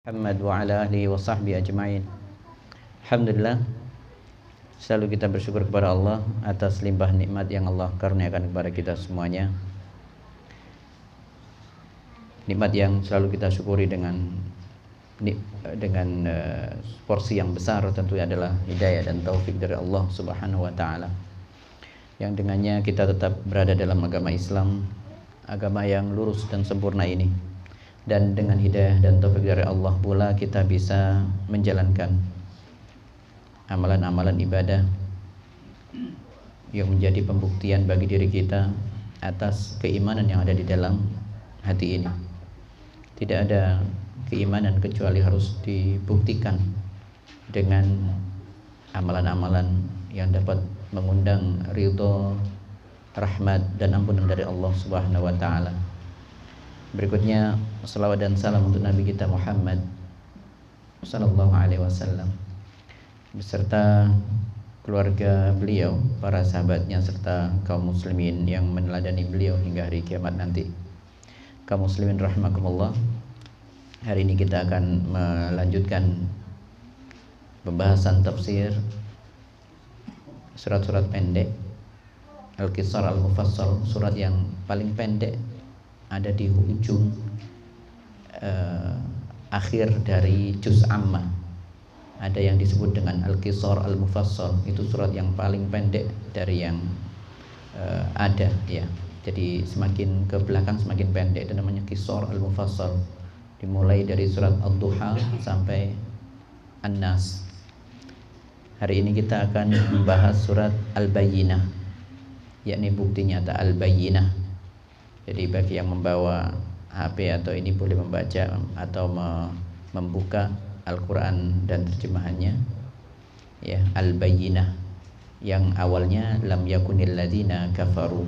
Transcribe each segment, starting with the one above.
Muhammad wa ala alihi wa sahbihi ajma'in. Alhamdulillah, selalu kita bersyukur kepada Allah atas limpah nikmat yang Allah karuniakan kepada kita semuanya. Nikmat yang selalu kita syukuri dengan porsi yang besar tentunya adalah hidayah dan taufik dari Allah Subhanahu wa taala. Yang dengannya kita tetap berada dalam agama Islam, agama yang lurus dan sempurna ini. Dan dengan hidayah dan taufik dari Allah pula kita bisa menjalankan amalan-amalan ibadah yang menjadi pembuktian bagi diri kita atas keimanan yang ada di dalam hati ini. Tidak ada keimanan kecuali harus dibuktikan dengan amalan-amalan yang dapat mengundang ridho, rahmat dan ampunan dari Allah Subhanahu wa taala. Berikutnya salawat dan salam untuk Nabi kita Muhammad sallallahu alaihi wasallam beserta keluarga beliau, para sahabatnya serta kaum muslimin yang meneladani beliau hingga hari kiamat nanti. Kaum muslimin rahimakumullah, hari ini kita akan melanjutkan pembahasan tafsir surat-surat pendek Al-Qisar Al-Mufassal, surat yang paling pendek ada di ujung akhir dari juz Ammah. Ada yang disebut dengan Al-Qisar Al-Mufassal, itu surat yang paling pendek dari yang ada ya. Jadi semakin ke belakang semakin pendek, itu namanya Qisar Al-Mufassal. Dimulai dari surat Ad-Duha sampai An-Nas. Hari ini kita akan membahas surat Al-Bayyinah, yakni bukti nyata Al-Bayyinah. Jadi bagi yang membawa HP atau ini boleh membaca atau membuka Al-Quran dan terjemahannya ya, Al-Bayyinah yang awalnya lam yakunil ladzina kafaru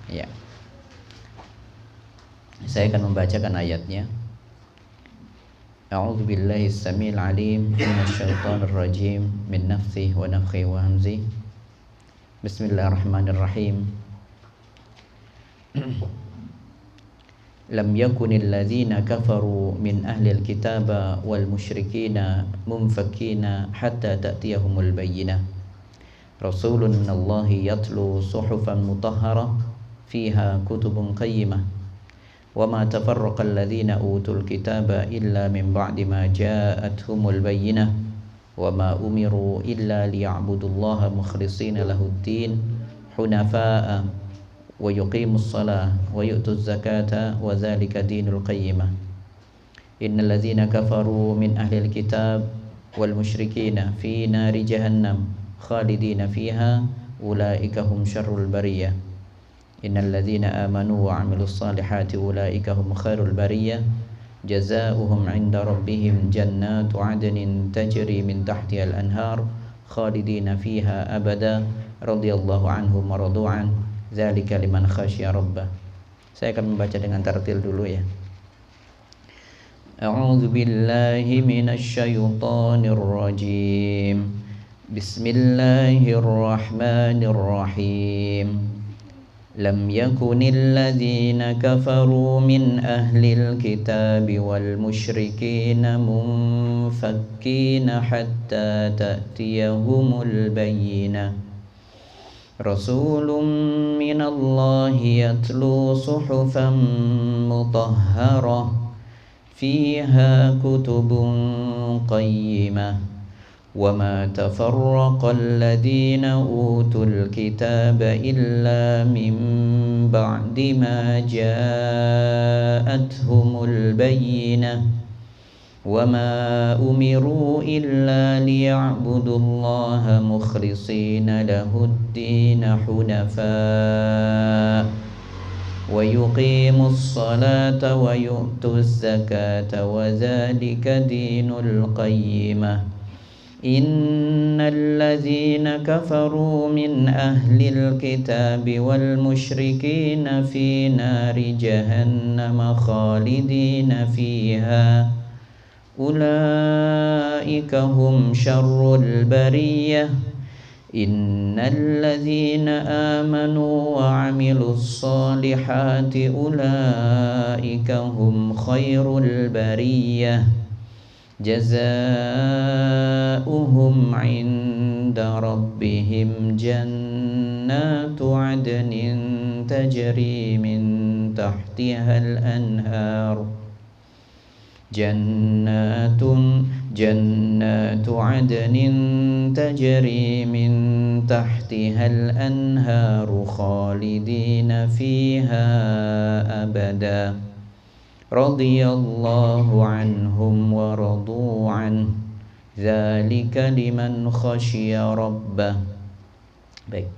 ya. Saya akan membacakan ayatnya. A'udzu billahi as-sami'il 'alim minasyaitonir rajim min nafsihi wa nafthihi wa hamzihi. Bismillahirrahmanirrahim. Lam yakunil ladzina kafaru min ahlil kitaba wal musyrikina munfakina hatta ta'tiyahumul bayyinah. Rasulun minallahi yatlu suhufan mutahharah fiha kutubun qayyimah. Wa ma tafarraqal ladzina utul kitaba illa min ba'di ma ja'atuhumul bayyinah. Wa ma umiru illa liya'budullaha mukhlishina lahuddin hunafa'a wa yuqimus shalah wa yu'tuz zakata wa dzalika dinul qayyimah. Innal ladzina kafaru min ahlil kitab wal musyrikina fi nari jahannam khalidina fiha ulaika hum syarrul bariyah. Innal ladzina amanu wa 'amilus salihati ulaika hum khairul bariyah. Jazaohum 'inda rabbihim jannatu 'adnin tajri min tahtiha al-anhar khalidina fiha abada radhiyallahu anhum wa radu an. Dzalika liman khasyiya rabbah. Saya akan membaca dengan tartil dulu ya. A'udzu billahi minasy syaithanir rajim. Bismillahirrahmanirrahim. Lam yakunil ladzina kafaru min ahlil kitabi wal musyrikina munfakkina hatta ta'tiyahumul bayyinah. Rasulun minallahi yatlu suhufan mutahharah fiha kutubun qayyimah. Wa ma tafarraqal ladzina utul kitaba illa min ba'di ma ja'atuhumul bayyinah. وَمَا أُمِرُوا إِلَّا لِيَعْبُدُوا اللَّهَ مُخْلِصِينَ لَهُ الدِّينَ حُنَفَاءَ وَيُقِيمُوا الصَّلَاةَ وَيُؤْتُوا الزَّكَاةَ وَذَلِكَ دِينُ الْقَيِّمَةِ. إِنَّ الَّذِينَ كَفَرُوا مِنْ أَهْلِ الْكِتَابِ وَالْمُشْرِكِينَ فِي نَارِ جَهَنَّمَ خَالِدِينَ فِيهَا أولئك هم شر البرية. إن الذين آمنوا وعملوا الصالحات أولئك هم خير البرية. jazaa'uhum 'inda rabbihim jannatu 'adnin tajri min tahtihal anhar jannatu 'adnin tajri min tahtihal anharu khalidina fiha abada radiyallahu anhum wa radu an dzalika liman khasyiya rabbah. Baik,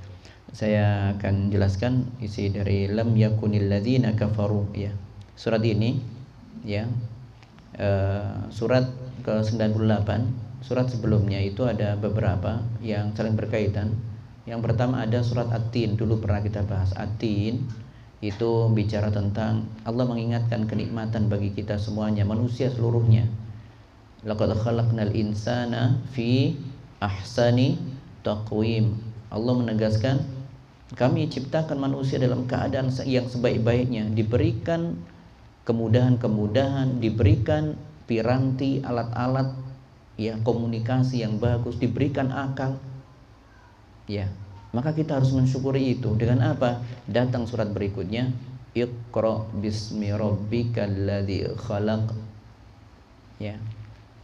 saya akan jelaskan isi dari lam yakunil ladzina kafaru ya. Surat ini ya, surat ke-98. Surat sebelumnya itu ada beberapa yang saling berkaitan. Yang pertama ada surat At-Tin, dulu pernah kita bahas. At-Tin itu bicara tentang Allah mengingatkan kenikmatan bagi kita semuanya, manusia seluruhnya. Laqad khalaqnal insana fi ahsani taqwim. Allah menegaskan kami ciptakan manusia dalam keadaan yang sebaik-baiknya, diberikan kemudahan-kemudahan, diberikan piranti, alat-alat ya komunikasi yang bagus, diberikan akal. Ya, maka kita harus mensyukuri itu. Dengan apa? Datang surat berikutnya, Iqra bismi rabbikal ladzi khalaq. Ya.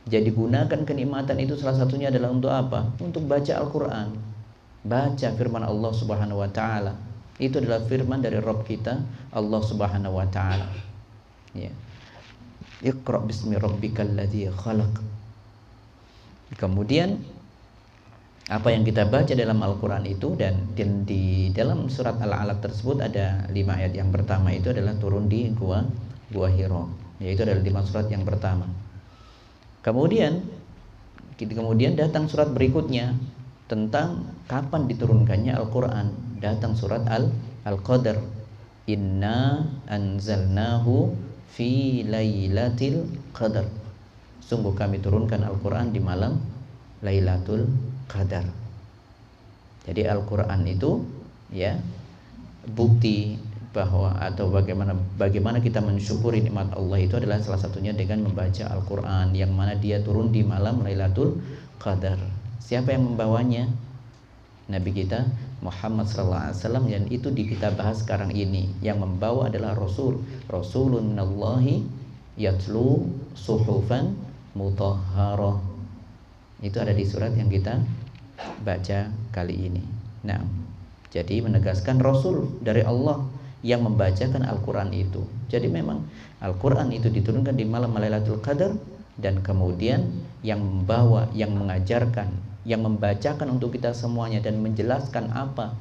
Jadi gunakan kenikmatan itu salah satunya adalah untuk apa? Untuk baca Al-Qur'an. Baca firman Allah Subhanahu wa taala. Itu adalah firman dari Rabb kita, Allah Subhanahu wa taala. Ya. Iqra bismi rabbikal ladzi khalaq. Kemudian apa yang kita baca dalam Al-Quran itu dan di dalam surat Al-Alaq tersebut ada 5 ayat. Yang pertama itu adalah turun di Gua Hiro, yaitu adalah 5 surat yang pertama. Kemudian datang surat berikutnya tentang kapan diturunkannya Al-Quran. Datang surat Al-Qadar, inna anzalnahu fi lailatul qadar. Sungguh kami turunkan Al-Quran di malam Lailatul Qadar. Jadi Al-Quran itu ya bukti bahwa atau bagaimana kita mensyukuri nikmat Allah itu adalah salah satunya dengan membaca Al-Quran yang mana dia turun di malam Lailatul Qadar. Siapa yang membawanya? Nabi kita Muhammad SAW, dan itu kita bahas sekarang ini. Yang membawa adalah Rasulun minallahi yatlu suhufan mutahharah. Itu ada di surat yang kita baca kali ini. Nah, jadi menegaskan Rasul dari Allah yang membacakan Al-Quran itu. Jadi memang Al-Quran itu diturunkan di malam Lailatul Qadar, dan kemudian yang membawa, yang mengajarkan, yang membacakan untuk kita semuanya dan menjelaskan apa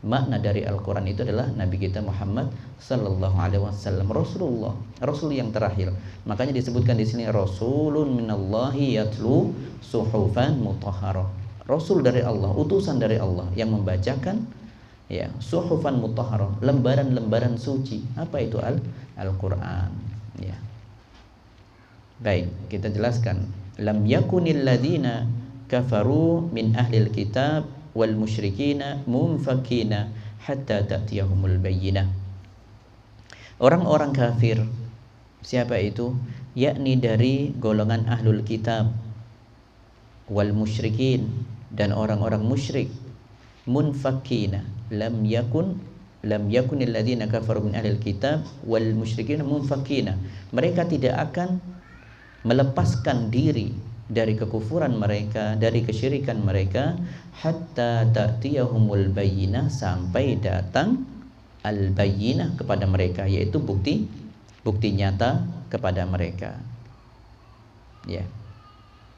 makna dari Al-Quran itu adalah Nabi kita Muhammad sallallahu alaihi wasallam, Rasulullah, Rasul yang terakhir. Makanya disebutkan di sini Rasulun minallahi yatlu suhufan mutahharah. Rasul dari Allah, utusan dari Allah yang membacakan ya suhufan mutahharah, lembaran-lembaran suci. Apa itu Al-Quran? Ya. Baik, kita jelaskan. Lam yakunil ladzina kafaru min ahlil kitab wal musyrikina munfakina hatta ta'tiyahumul bayyinah. Orang-orang kafir, siapa itu? Yakni dari golongan ahlul kitab wal musyrikin, dan orang-orang musyrik. Munfakina, lam yakunil ladzina kafaru min ahlil kitab wal musyrikina munfakina. Mereka tidak akan melepaskan diri dari kekufuran mereka, dari kesyirikan mereka, hatta ta'tiyahumul bayyinah, sampai datang al-bayyinah kepada mereka, yaitu bukti nyata kepada mereka. Ya.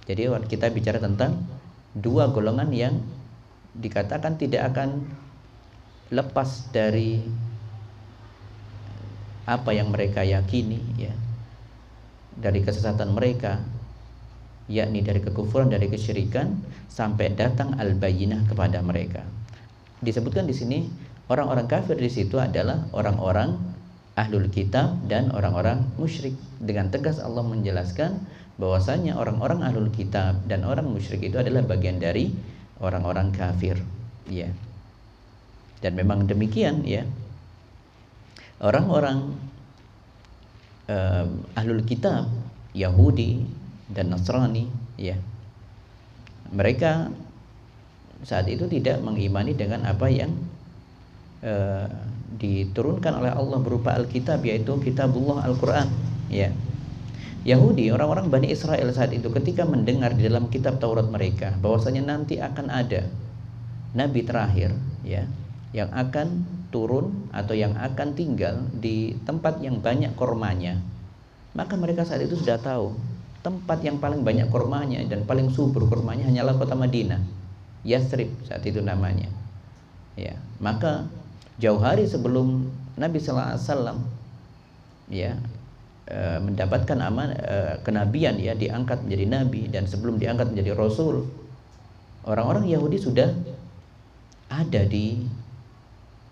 Jadi kita bicara tentang dua golongan yang dikatakan tidak akan lepas dari apa yang mereka yakini, ya, dari kesesatan mereka, yakni dari kekufuran, dari kesyirikan, sampai datang al-bayyinah kepada mereka. Disebutkan di sini orang-orang kafir di situ adalah orang-orang ahlul kitab dan orang-orang musyrik. Dengan tegas Allah menjelaskan bahwasanya orang-orang ahlul kitab dan orang musyrik itu adalah bagian dari orang-orang kafir, ya. Dan memang demikian, ya. Orang-orang ahlul kitab, Yahudi, dan Nasrani, ya. Mereka saat itu tidak mengimani dengan apa yang diturunkan oleh Allah berupa Alkitab, yaitu kitabullah Al-Quran, ya. Yahudi, orang-orang Bani Israel saat itu ketika mendengar di dalam kitab Taurat mereka bahwasanya nanti akan ada nabi terakhir, ya, yang akan turun atau yang akan tinggal di tempat yang banyak kormanya, maka mereka saat itu sudah tahu tempat yang paling banyak kormanya dan paling subur kormanya hanyalah kota Madinah, Yathrib saat itu namanya, ya. Maka jauh hari sebelum Nabi sallallahu alaihi wasallam, ya, mendapatkan kenabian, ya, diangkat menjadi nabi, dan sebelum diangkat menjadi rasul, orang-orang Yahudi sudah ada di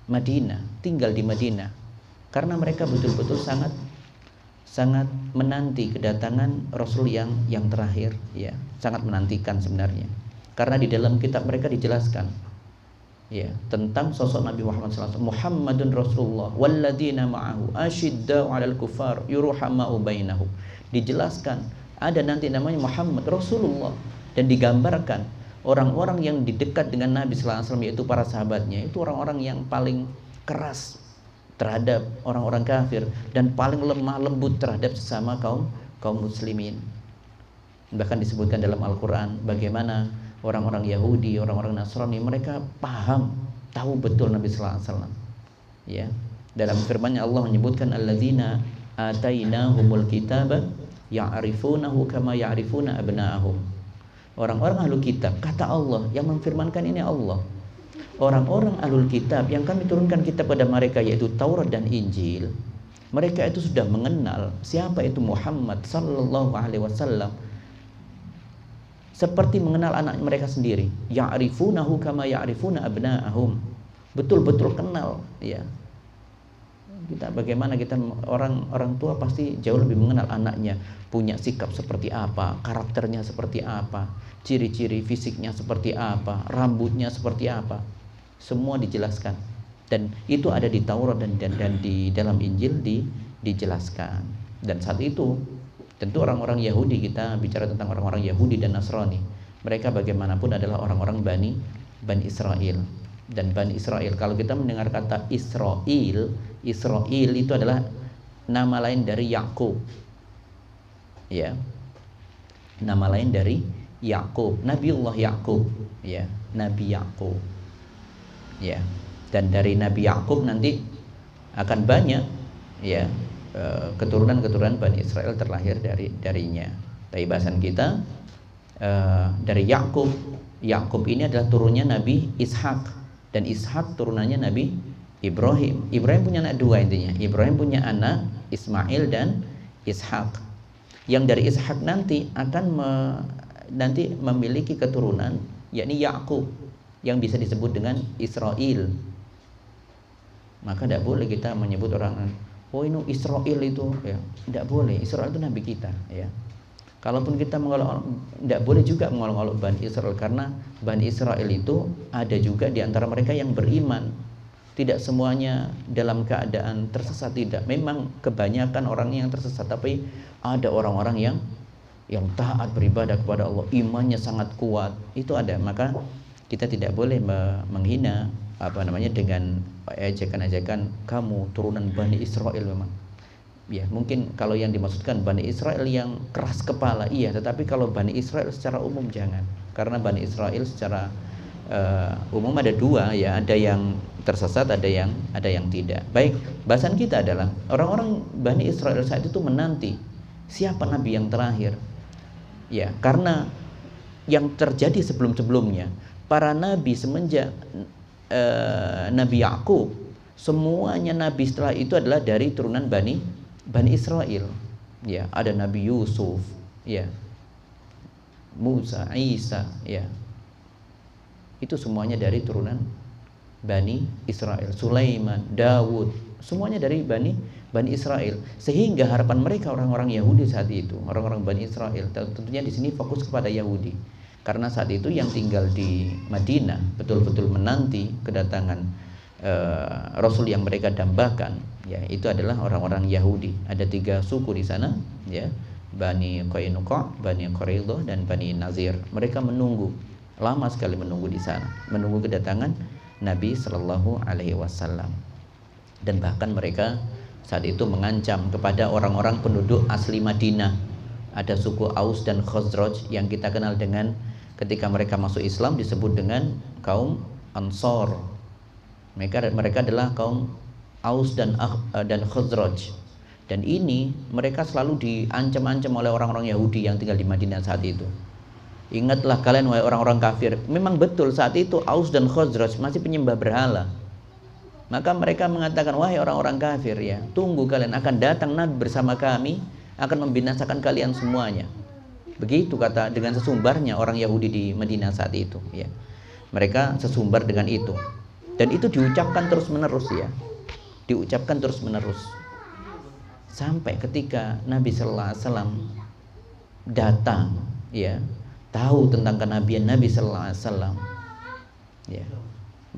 Madinah, tinggal di Madinah, karena mereka betul-betul sangat menanti kedatangan Rasul yang terakhir, ya, sangat menantikan sebenarnya, karena di dalam kitab mereka dijelaskan, ya, tentang sosok Nabi Muhammad SAW. Muhammadun Rasulullah walladzina ma'ahu asyidda'u 'alal kuffar yuruhama'u bainahum. Dijelaskan ada nanti namanya Muhammad Rasulullah, dan digambarkan orang-orang yang didekat dengan Nabi SAW, yaitu para sahabatnya, itu orang-orang yang paling keras terhadap orang-orang kafir dan paling lemah lembut terhadap sesama kaum muslimin. Bahkan disebutkan dalam Al-Quran bagaimana orang-orang Yahudi, orang-orang Nasrani, mereka paham, tahu betul Nabi sallallahu alaihi wasallam. Ya, dalam firman-Nya Allah menyebutkan alladzina atainahumul kitaba ya'rifunahu kama ya'rifuna abna'ahum. Orang-orang ahlul kitab, kata Allah yang memfirmankan ini Allah. Orang-orang ahlul kitab yang kami turunkan kitab pada mereka, yaitu Taurat dan Injil, mereka itu sudah mengenal siapa itu Muhammad sallallahu alaihi wasallam seperti mengenal anak mereka sendiri. Ya'rifunahu kama ya'rifuna abna'ahum. Betul-betul kenal, ya. Bagaimana kita orang tua pasti jauh lebih mengenal anaknya, punya sikap seperti apa, karakternya seperti apa, ciri-ciri fisiknya seperti apa, rambutnya seperti apa. Semua dijelaskan. Dan itu ada di Taurat dan di dalam Injil dijelaskan. Dan saat itu tentu orang-orang Yahudi, kita bicara tentang orang-orang Yahudi dan Nasrani, mereka bagaimanapun adalah orang-orang Bani Israel. Dan Bani Israel, kalau kita mendengar kata Israel itu adalah nama lain dari Yakub, ya, nama lain dari Yakub, Nabiullah Yakub, ya, Nabi Yakub, ya. Dan dari Nabi Yakub nanti akan banyak, ya, keturunan-keturunan Bani Israel terlahir darinya. Tapi bahasan kita dari Yakub. Yakub ini adalah turunnya Nabi Ishak, dan Ishak turunannya Nabi Ibrahim. Ibrahim punya anak dua intinya. Ibrahim punya anak Ismail dan Ishak. Yang dari Ishak nanti akan nanti memiliki keturunan, yakni Yakub, yang bisa disebut dengan Israel. Maka tidak boleh kita menyebut orang, oh ini Israel itu, ya, tidak boleh. Israel itu nabi kita, ya. Kalaupun kita tidak boleh juga mengolok-olok Bani Israel, karena Bani Israel itu ada juga di antara mereka yang beriman. Tidak semuanya dalam keadaan tersesat, tidak. Memang kebanyakan orang yang tersesat, tapi ada orang-orang yang taat beribadah kepada Allah, imannya sangat kuat. Itu ada. Maka kita tidak boleh menghina dengan ejekan-ejekan kamu turunan Bani Israel memang. Ya, mungkin kalau yang dimaksudkan Bani Israel yang keras kepala, iya, tetapi kalau Bani Israel secara umum jangan. Karena Bani Israel secara umum ada dua, ya, ada yang tersesat, ada yang tidak. Baik, bahasan kita adalah orang-orang Bani Israel saat itu menanti siapa nabi yang terakhir. Ya, karena yang terjadi sebelum-sebelumnya, para nabi semenjak Nabi Yakub, semuanya nabi setelah itu adalah dari turunan Bani Israel. Ya, ada Nabi Yusuf, ya, Musa, Isa, ya. Itu semuanya dari turunan Bani Israel. Sulaiman, Dawud, semuanya dari Bani Israel. Sehingga harapan mereka orang-orang Yahudi saat itu, orang-orang Bani Israel, tentunya di sini fokus kepada Yahudi. Karena saat itu yang tinggal di Madinah betul-betul menanti kedatangan Rasul yang mereka dambakan, ya, itu adalah orang-orang Yahudi. Ada 3 suku di sana, ya, Bani Qainuqa, Bani Quraidah, dan Bani Nazir. Mereka menunggu, lama sekali menunggu di sana, menunggu kedatangan Nabi Shallallahu Alaihi Wasallam. Dan bahkan mereka saat itu mengancam kepada orang-orang penduduk asli Madinah. Ada suku Aus dan Khazraj yang kita kenal dengan ketika mereka masuk Islam disebut dengan kaum Ansor. Mereka adalah kaum Aus dan Khazraj. Dan ini mereka selalu diancam-ancam oleh orang-orang Yahudi yang tinggal di Madinah saat itu. Ingatlah kalian wahai orang-orang kafir. Memang betul saat itu Aus dan Khazraj masih penyembah berhala. Maka mereka mengatakan, wahai orang-orang kafir ya, tunggu kalian akan datang Nabi bersama kami, akan membinasakan kalian semuanya. Begitu kata dengan sesumbarnya orang Yahudi di Madinah saat itu ya. Mereka sesumbar dengan itu. Dan itu diucapkan terus-menerus ya. Diucapkan terus-menerus. Sampai ketika Nabi Sallallahu Alaihi Wasallam datang, ya, tahu tentang kenabian Nabi Sallallahu Alaihi Wasallam, ya,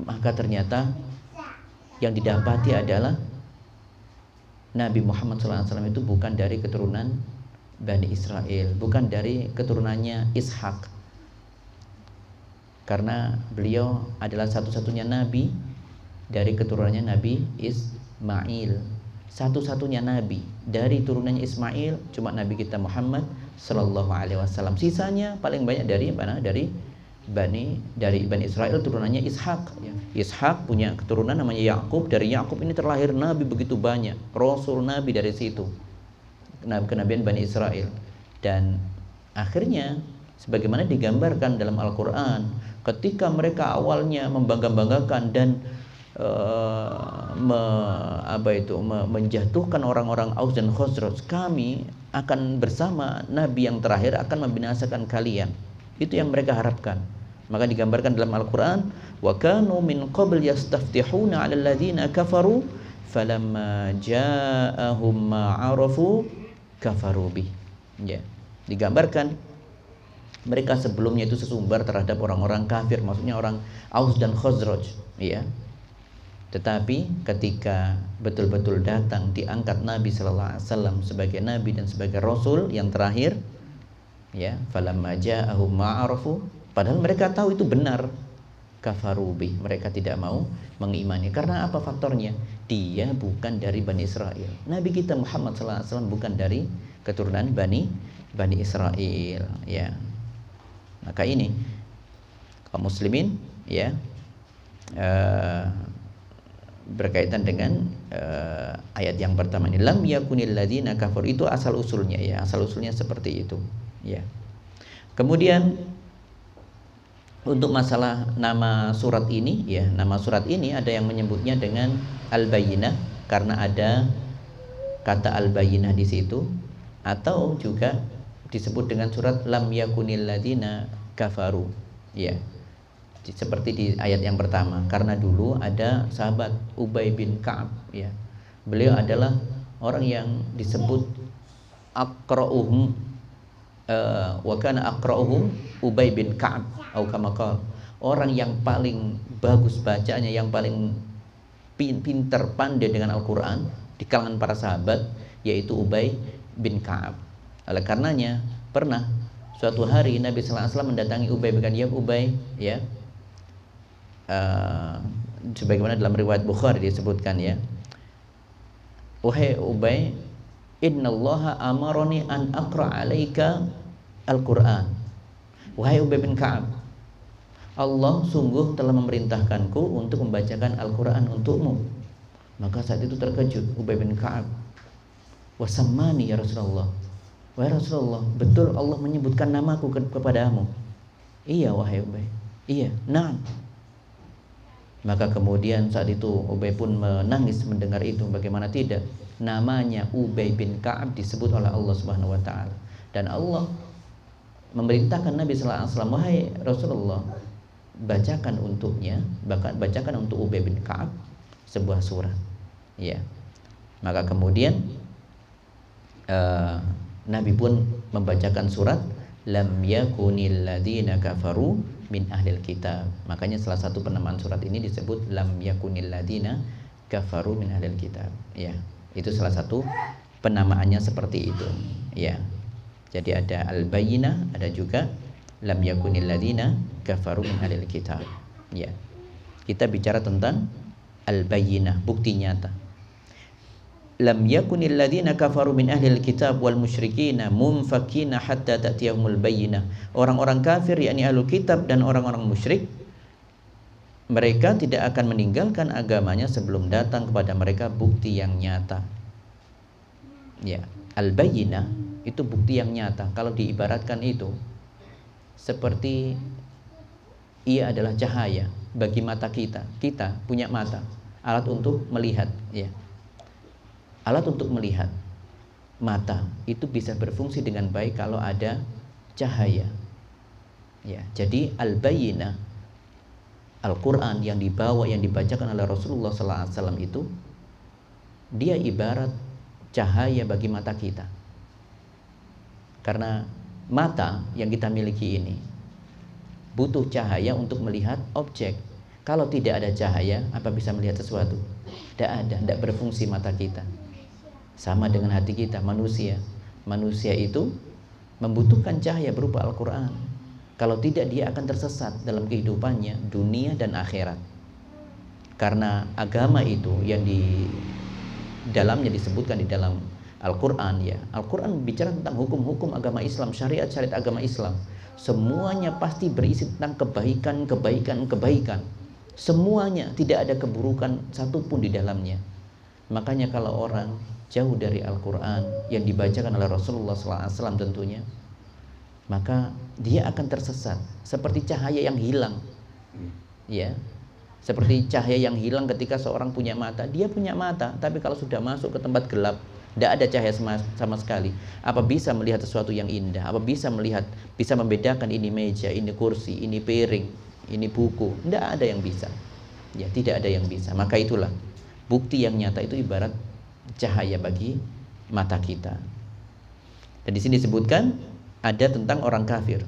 maka ternyata yang didapati adalah Nabi Muhammad Sallallahu Alaihi Wasallam itu bukan dari keturunan Bani Israel, bukan dari keturunannya Ishak, karena beliau adalah satu-satunya Nabi dari keturunannya Nabi Ismail. Satu-satunya nabi dari turunannya Ismail cuma Nabi kita Muhammad Sallallahu Alaihi Wasallam. Sisanya paling banyak dari mana? Dari Bani Israel turunannya Ishak. Ya. Ishak punya keturunan namanya Yakub. Dari Yakub ini terlahir nabi begitu banyak, rasul nabi dari situ. Kenabian Bani Israel. Dan akhirnya sebagaimana digambarkan dalam Al-Quran, ketika mereka awalnya membangga-banggakan dan menjatuhkan orang-orang Aus dan Khazraj, kami akan bersama Nabi yang terakhir akan membinasakan kalian. Itu yang mereka harapkan. Maka digambarkan dalam Al-Quran, wa kanu min qabl yastaftihuna 'alal ladzina kafaru falamma ja'ahum ma 'arafu kafaru bih. Ya, digambarkan mereka sebelumnya itu sesumbar terhadap orang-orang kafir, maksudnya orang Aus dan Khazraj, ya. Tetapi ketika betul-betul datang diangkat Nabi Sallallahu Alaihi Wasallam sebagai Nabi dan sebagai Rasul yang terakhir, ya, falamma ja'ahum ma'arafu, padahal mereka tahu itu benar, kafarubi, mereka tidak mau mengimani. Karena apa faktornya? Dia bukan dari Bani Israel. Nabi kita Muhammad Sallallahu Alaihi Wasallam bukan dari keturunan Bani Israel, ya. Maka ini kaum muslimin, ya, berkaitan dengan ayat yang pertama ini, lam yakunil ladzina kafar, itu asal usulnya, ya, asal usulnya seperti itu, ya. Kemudian untuk masalah nama surat ini, ya, nama surat ini ada yang menyebutnya dengan Al-Bayyinah karena ada kata Al-Bayyinah di situ, atau juga disebut dengan surat lam yakunil ladzina kafaru, ya. Seperti di ayat yang pertama, karena dulu ada sahabat Ubay bin Ka'ab, ya. Beliau adalah orang yang disebut aqra'uhum, wa kana aqra'uhum Ubay bin Ka'ab atau kama qala, orang yang paling bagus bacanya, yang paling pintar pandai dengan Al-Qur'an di kalangan para sahabat, yaitu Ubay bin Ka'ab. Oleh karenanya pernah suatu hari Nabi sallallahu alaihi wasallam mendatangi Ubay bin Ka'ab, ya Ubay, ya. Sebagaimana dalam riwayat Bukhari disebutkan, ya, wahai Ubay, innallaha amaroni an aqra alaika al-Quran. Wahai Ubay bin Ka'ab, Allah sungguh telah memerintahkanku untuk membacakan Al-Quran untukmu. Maka saat itu terkejut Ubay bin Ka'ab, wasammani ya Rasulullah, wahai Rasulullah, betul Allah menyebutkan namaku kepadamu? Iya wahai Ubay, iya, na'am. Maka kemudian saat itu Ubay pun menangis mendengar itu. Bagaimana tidak, namanya Ubay bin Ka'ab disebut oleh Allah Subhanahu wa taala, dan Allah memerintahkan Nabi sallallahu alaihi wasallam, wahai Rasulullah, bacakan untuknya, bacakan untuk Ubay bin Ka'ab sebuah surat, ya. Maka kemudian Nabi pun membacakan surat lam yakunil ladzina kafaru min ahlil kitab. Makanya salah satu penamaan surat ini disebut lam yakunil ladzina kafaru min ahlil kitab, ya. Itu salah satu penamaannya seperti itu, ya. Jadi ada al-bayyinah, ada juga lam yakunil ladzina kafaru min ahlil kitab. Ya. Kita bicara tentang al-bayyinah, bukti nyata. Lam yakunil ladzina kafaru min ahlil kitab wal musyrikina munfakina hatta ta'tiyahumul bayyinah. Orang-orang kafir yakni ahlul kitab dan orang-orang musyrik, mereka tidak akan meninggalkan agamanya sebelum datang kepada mereka bukti yang nyata. Ya, al-bayyinah itu bukti yang nyata. Kalau diibaratkan itu seperti ia adalah cahaya bagi mata kita. Kita punya mata, alat untuk melihat, ya. Alat untuk melihat. Mata itu bisa berfungsi dengan baik kalau ada cahaya. Ya, jadi al-bayyinah, Al-Quran yang dibawa, yang dibacakan oleh Rasulullah SAW itu, dia ibarat cahaya bagi mata kita. Karena mata yang kita miliki ini butuh cahaya untuk melihat objek. Kalau tidak ada cahaya, apa bisa melihat sesuatu? Tidak ada, tidak berfungsi mata kita. Sama dengan hati kita, manusia. Manusia itu membutuhkan cahaya berupa Al-Quran. Kalau tidak, dia akan tersesat dalam kehidupannya, dunia dan akhirat. Karena agama itu yang di dalamnya disebutkan di dalam Al-Quran, ya. Al-Quran bicara tentang hukum-hukum agama Islam, syariat-syariat agama Islam. Semuanya pasti berisi tentang kebaikan, kebaikan, kebaikan. Semuanya, tidak ada keburukan satupun di dalamnya. Makanya kalau orang jauh dari Al-Quran yang dibacakan oleh Rasulullah SAW tentunya, maka dia akan tersesat seperti cahaya yang hilang, ya. Seperti cahaya yang hilang ketika seorang punya mata. Dia punya mata, tapi kalau sudah masuk ke tempat gelap, tidak ada cahaya sama sekali. Apa bisa melihat sesuatu yang indah? Apa bisa melihat, bisa membedakan ini meja, ini kursi, ini piring, ini buku? Tidak ada yang bisa. Ya, tidak ada yang bisa. Maka itulah bukti yang nyata itu ibarat cahaya bagi mata kita. Dan di sini disebutkan ada tentang orang kafir.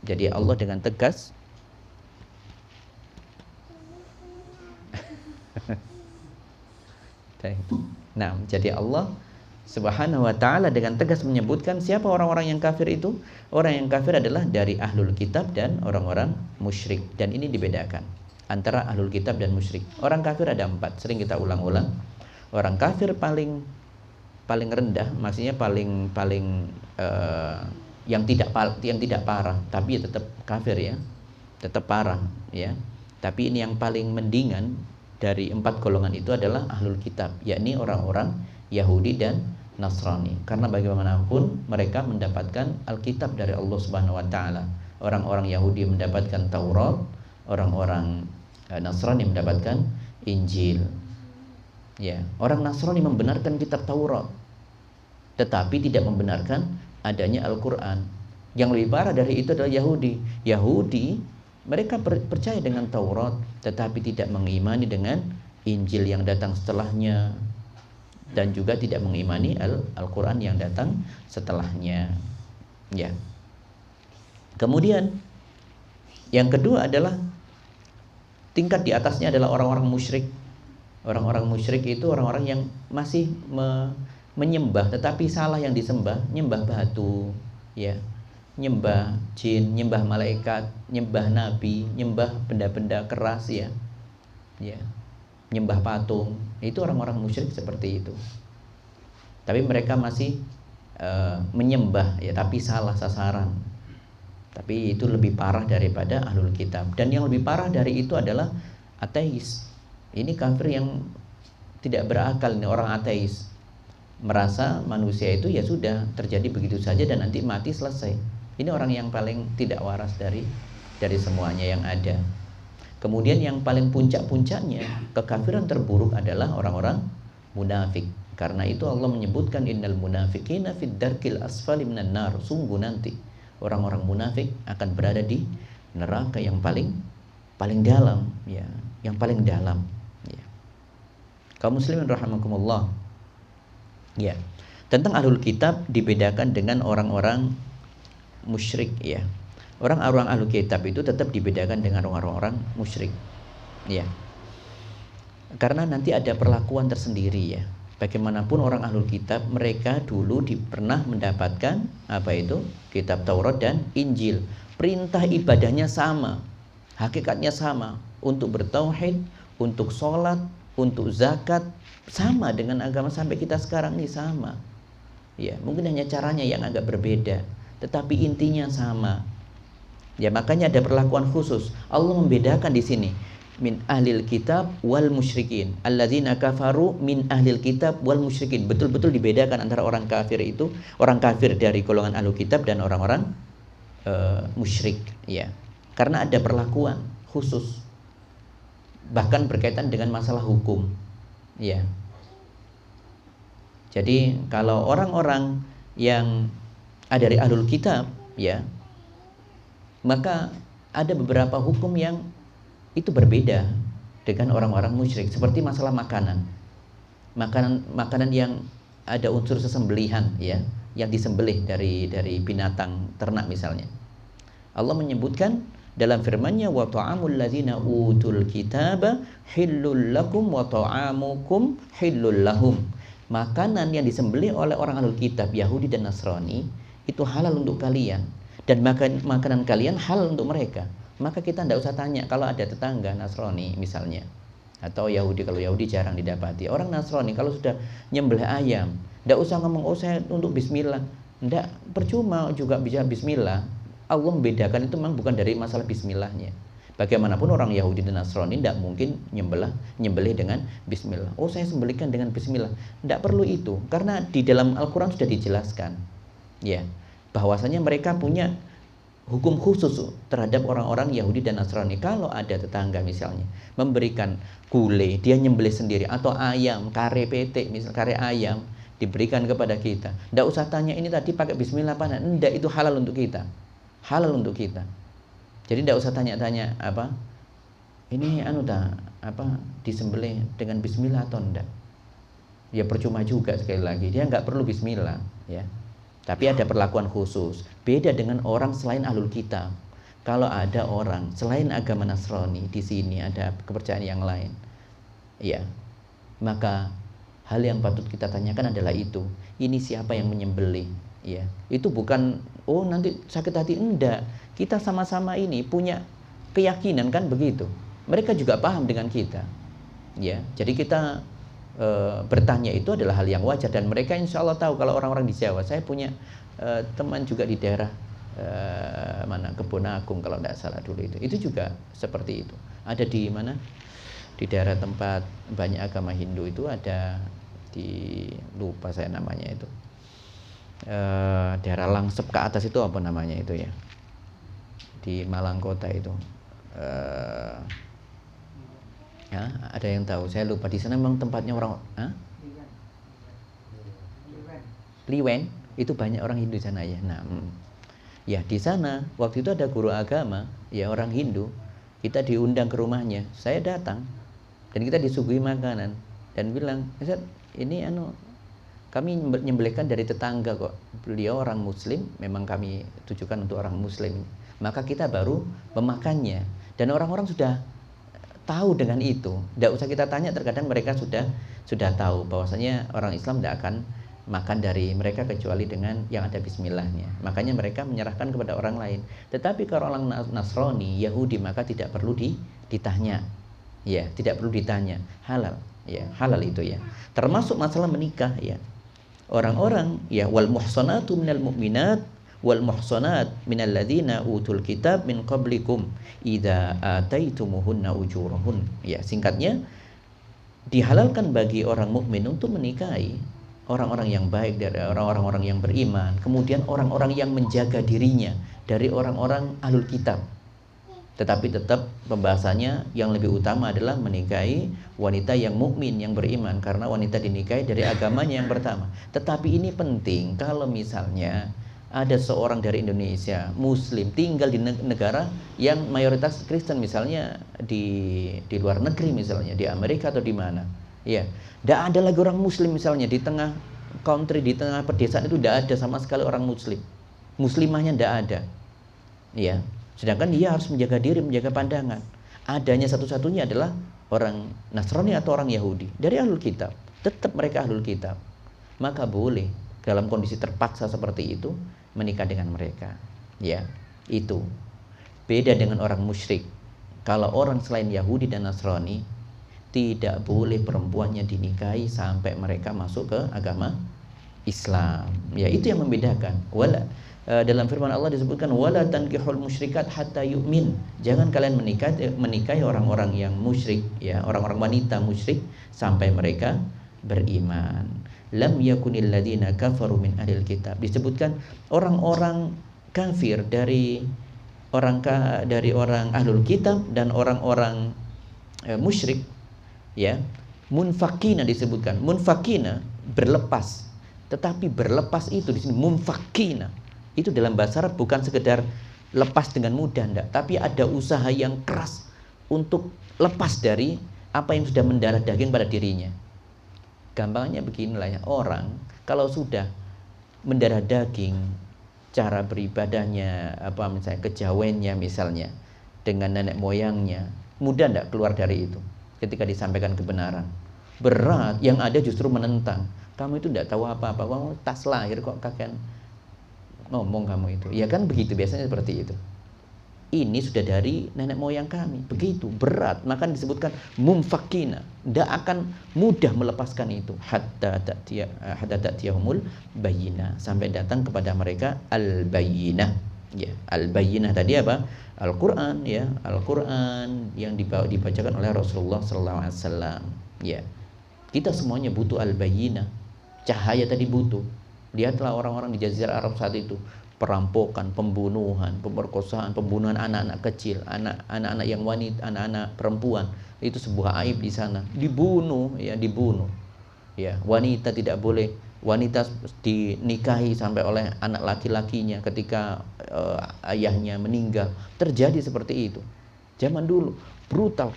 Jadi Allah dengan tegas nah, jadi Allah Subhanahu wa ta'ala dengan tegas menyebutkan siapa orang-orang yang kafir itu. Orang yang kafir adalah dari ahlul kitab dan orang-orang musyrik. Dan ini dibedakan antara ahlul kitab dan musyrik. Orang kafir ada 4, sering kita ulang-ulang. Orang kafir paling rendah, maksudnya paling yang tidak parah, tapi ya tetap kafir, ya, tetap parah, ya. Tapi ini yang paling mendingan dari 4 golongan itu adalah ahlul kitab, yakni orang-orang Yahudi dan Nasrani. Karena bagaimanapun mereka mendapatkan Alkitab dari Allah Subhanahu wa taala. Orang-orang Yahudi mendapatkan Taurat, orang-orang Nasrani mendapatkan Injil. Ya, orang Nasrani membenarkan kitab Taurat, tetapi tidak membenarkan adanya Al-Quran. Yang lebih parah dari itu adalah Yahudi. Yahudi mereka percaya dengan Taurat, tetapi tidak mengimani dengan Injil yang datang setelahnya, dan juga tidak mengimani Al-Quran yang datang setelahnya. Ya. Kemudian yang kedua adalah tingkat di atasnya adalah orang-orang musyrik. Orang-orang musyrik itu orang-orang yang masih menyembah, tetapi salah yang disembah, nyembah batu, ya, nyembah jin, nyembah malaikat, nyembah nabi, nyembah benda-benda keras, ya, ya, nyembah patung. Itu orang-orang musyrik seperti itu. Tapi mereka masih menyembah, ya, tapi salah sasaran. Tapi itu lebih parah daripada ahlul kitab. Dan yang lebih parah dari itu adalah ateis. Ini kafir yang tidak berakal, ini orang ateis. Merasa manusia itu ya sudah terjadi begitu saja dan nanti mati selesai. Ini orang yang paling tidak waras dari semuanya yang ada. Kemudian yang paling puncak-puncaknya kekafiran terburuk adalah orang-orang munafik. Karena itu Allah menyebutkan innal munafiqina fid darkil asfali minan nar. Sungguh nanti orang-orang munafik akan berada di neraka yang paling dalam, ya, yang paling dalam, ya. Kaum muslimin rahimakumullah. Ya. Tentang ahlul kitab dibedakan dengan orang-orang musyrik, ya. Orang-orang ahlul kitab itu tetap dibedakan dengan orang-orang musyrik, ya. Karena nanti ada perlakuan tersendiri, ya. Bagaimanapun orang ahlul kitab, mereka dulu pernah mendapatkan apa itu? Kitab Taurat dan Injil. Perintah ibadahnya sama, hakikatnya sama, untuk bertauhid, untuk sholat, untuk zakat, sama dengan agama sampai kita sekarang ini sama. Ya, mungkin hanya caranya yang agak berbeda, tetapi intinya sama. Ya, makanya ada perlakuan khusus. Allah membedakan di sini min ahlil kitab wal musyrikin. Alladzina kafaru min ahlil kitab wal musyrikin. Betul-betul dibedakan antara orang kafir itu, orang kafir dari golongan ahlul kitab dan orang-orang musyrik, ya. Karena ada perlakuan khusus. Bahkan berkaitan dengan masalah hukum. Ya. Jadi kalau orang-orang yang ada dari ahlul kitab, ya, maka ada beberapa hukum yang itu berbeda dengan orang-orang musyrik, seperti masalah makanan. Makanan yang ada unsur sesembelihan, ya, yang disembelih dari binatang ternak misalnya. Allah menyebutkan dalam firman-Nya, wa ta'amul ladzina utul kitaba hillul lakum wa ta'amukum hillul lahum. Makanan yang disembelih oleh orang ahlul kitab Yahudi dan Nasrani itu halal untuk kalian, dan makanan kalian halal untuk mereka. Maka kita tidak usah tanya kalau ada tetangga Nasrani misalnya, atau Yahudi. Kalau Yahudi jarang didapati. Orang Nasrani kalau sudah nyembelih ayam, tidak usah ngomong, oh saya untuk bismillah. Tidak, percuma juga bisa bismillah. Allah membedakan itu memang bukan dari masalah bismillahnya. Bagaimanapun orang Yahudi dan Nasrani tidak mungkin nyembelih dengan bismillah. Oh saya sembelihkan dengan bismillah. Tidak perlu itu, karena di dalam Al-Quran sudah dijelaskan, ya, bahwasanya mereka punya hukum khusus terhadap orang-orang Yahudi dan Nasrani. Kalau ada tetangga misalnya memberikan gulai, dia nyembelih sendiri, atau ayam, kare petek, misal kare ayam diberikan kepada kita, tidak usah tanya ini tadi pakai bismillah apa enggak, itu halal untuk kita. Halal untuk kita. Jadi tidak usah tanya-tanya apa ini disembelih dengan bismillah atau enggak. Ya percuma juga, sekali lagi dia nggak perlu bismillah, ya. Tapi ada perlakuan khusus, beda dengan orang selain ahlul kitab. Kalau ada orang selain agama Nasrani, di sini ada kepercayaan yang lain, ya, maka hal yang patut kita tanyakan adalah itu. Ini siapa yang menyembelih? Ya, itu bukan oh nanti sakit hati, enggak. Kita sama-sama ini punya keyakinan kan begitu. Mereka juga paham dengan kita. Ya, jadi kita bertanya itu adalah hal yang wajar, dan mereka insya Allah tahu. Kalau orang-orang di Jawa, saya punya teman juga di daerah Kebon Agung kalau tidak salah dulu itu juga seperti itu. Ada di mana? Di daerah tempat banyak agama Hindu itu ada lupa saya namanya itu. Daerah Langsep ke atas itu apa namanya itu ya, di Malang Kota itu, ya, ada yang tahu? Saya lupa. Di sana memang tempatnya orang Liwen, itu banyak orang Hindu sana ya. Nah, ya di sana waktu itu ada guru agama ya orang Hindu, kita diundang ke rumahnya, saya datang dan kita disuguhi makanan dan bilang, Ustaz, ini kami menyembelihkan dari tetangga kok. Beliau orang Muslim, memang kami tujukan untuk orang Muslim. Maka kita baru memakannya. Dan orang-orang sudah tahu dengan itu. Tidak usah kita tanya, terkadang mereka sudah tahu bahwasanya orang Islam tidak akan makan dari mereka kecuali dengan yang ada bismillahnya. Makanya mereka menyerahkan kepada orang lain. Tetapi kalau orang Nasrani, Yahudi, maka tidak perlu ditanya. Ya, tidak perlu ditanya. Halal. Ya, halal itu ya. Termasuk masalah menikah ya. Orang-orang ya, wal muhsanatu minal mu'minat wal muhsanat minal ladzina utul kitab min qablikum idza ataitumuhunna ujurahun. Ya, singkatnya dihalalkan bagi orang mukmin untuk menikahi orang-orang yang baik dari orang-orang yang beriman, kemudian orang-orang yang menjaga dirinya dari orang-orang ahlul kitab. Tetapi tetap pembahasannya yang lebih utama adalah menikahi wanita yang mukmin, yang beriman, karena wanita dinikahi dari agamanya yang pertama. Tetapi ini penting, kalau misalnya ada seorang dari Indonesia Muslim tinggal di negara yang mayoritas Kristen, misalnya di luar negeri, misalnya di Amerika atau di mana, ya, tidak ada lagi orang Muslim misalnya di tengah country, di tengah pedesaan itu tidak ada sama sekali orang Muslim, muslimahnya tidak ada, ya. Sedangkan dia harus menjaga diri, menjaga pandangan. Adanya satu-satunya adalah orang Nasrani atau orang Yahudi dari ahlul kitab. tetap mereka ahlul kitab, maka boleh dalam kondisi terpaksa seperti itu menikah dengan mereka. Ya, itu beda dengan orang musyrik. Kalau orang selain Yahudi dan Nasrani, tidak boleh perempuannya dinikahi sampai mereka masuk ke agama Islam. Ya, itu yang membedakan. Dalam firman Allah disebutkan wala tankihul musyrikat hatta yu'min. Jangan kalian menikahi orang-orang yang musyrik, ya, orang-orang wanita musyrik sampai mereka beriman. Lam yakunil ladzina kafaru min ahlil kitab. Disebutkan orang-orang kafir dari orang ahlul kitab dan orang-orang musyrik, ya, munfakina disebutkan. Munfakina berlepas. Tetapi berlepas itu di sini munfakina. Itu dalam bahasa Arab bukan sekedar lepas dengan mudah, enggak, tapi ada usaha yang keras untuk lepas dari apa yang sudah mendarah daging pada dirinya. Gampangnya beginilah ya, orang kalau sudah mendarah daging, cara beribadahnya, apa misalnya kejawennya misalnya dengan nenek moyangnya, mudah enggak keluar dari itu ketika disampaikan kebenaran. Berat, yang ada justru menentang. Kamu itu enggak tahu apa-apa, kamu tas lahir kok kakek ngomong kamu itu. Ya kan begitu, biasanya seperti itu. Ini sudah dari nenek moyang kami, begitu berat, maka disebutkan mumfakina, tidak akan mudah melepaskan itu hatta ta'tiyahumul bayyinah, sampai datang kepada mereka al-bayyinah. Ya, al-bayyinah tadi apa? Al-Qur'an, ya, Al-Qur'an yang dibacakan oleh Rasulullah sallallahu alaihi wasallam. Ya. Kita semuanya butuh al-bayyinah. Cahaya tadi butuh. Lihatlah orang-orang di Jazirah Arab saat itu, perampokan, pembunuhan, pemerkosaan, pembunuhan anak-anak kecil, anak-anak yang wanita, anak-anak perempuan, itu sebuah aib di sana. Dibunuh, ya, dibunuh. Ya, wanita tidak boleh, wanita dinikahi sampai oleh anak laki-lakinya ketika ayahnya meninggal. Terjadi seperti itu. Zaman dulu brutal,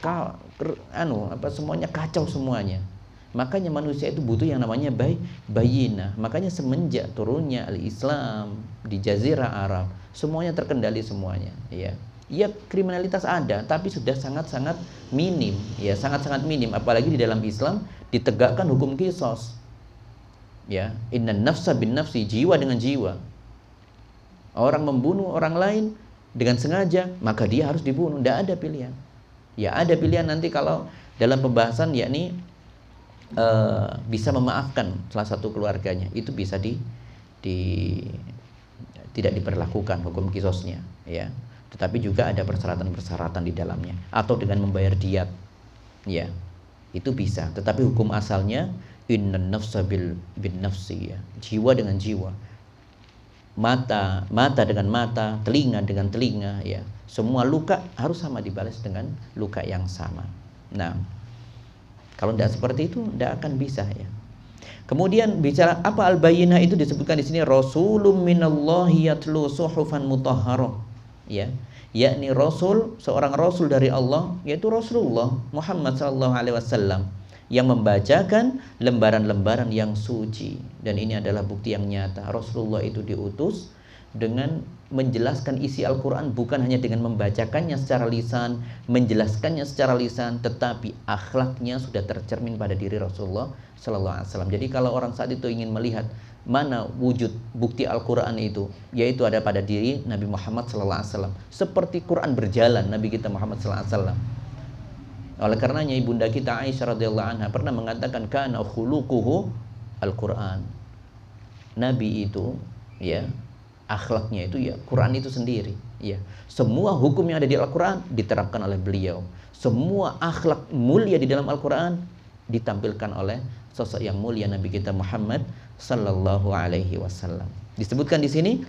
semuanya kacau semuanya. Makanya manusia itu butuh yang namanya bayyinah. Makanya semenjak turunnya al-Islam di Jazirah Arab, semuanya terkendali semuanya. Ya, ya, kriminalitas ada, tapi sudah sangat-sangat minim. Ya, sangat-sangat minim. Apalagi di dalam Islam ditegakkan hukum qisas. Ya, innan nafsa bin nafsi, jiwa dengan jiwa. Orang membunuh orang lain dengan sengaja, maka dia harus dibunuh. Tidak ada pilihan. Ya, ada pilihan nanti kalau dalam pembahasan, yakni bisa memaafkan salah satu keluarganya, itu bisa tidak diperlakukan hukum qisasnya, ya. Tetapi juga ada persyaratan-persyaratan di dalamnya, atau dengan membayar diat, ya, itu bisa. Tetapi hukum asalnya innan nafsa bin nafsi, ya, jiwa dengan jiwa, mata dengan mata, telinga dengan telinga, ya, semua luka harus sama dibalas dengan luka yang sama. Nah, kalau tidak seperti itu, tidak akan bisa, ya. Kemudian bicara apa al-bayyinah itu disebutkan di sini Rasulun minallahi yatlu suhufan mutahharah, ya, yakni rasul, seorang rasul dari Allah, yaitu Rasulullah Muhammad sallallahu alaihi wasallam, yang membacakan lembaran-lembaran yang suci. Dan ini adalah bukti yang nyata, Rasulullah itu diutus dengan menjelaskan isi Al-Quran, bukan hanya dengan membacakannya secara lisan, menjelaskannya secara lisan, tetapi akhlaknya sudah tercermin pada diri Rasulullah Sallallahu Alaihi Wasallam. Jadi kalau orang saat itu ingin melihat mana wujud bukti Al-Quran itu, yaitu ada pada diri Nabi Muhammad Sallallahu Alaihi Wasallam. Seperti Quran berjalan Nabi kita Muhammad Sallallahu Alaihi Wasallam. Oleh karenanya ibunda kita Aisyah radhiyallahu anha pernah mengatakan kana khuluquhu Al-Quran. Nabi itu, ya, akhlaknya itu, ya, Quran itu sendiri, ya. Semua hukum yang ada di Al-Quran diterapkan oleh beliau. Semua akhlak mulia di dalam Al-Quran ditampilkan oleh sosok yang mulia Nabi kita Muhammad sallallahu alaihi wasallam. Disebutkan di sini,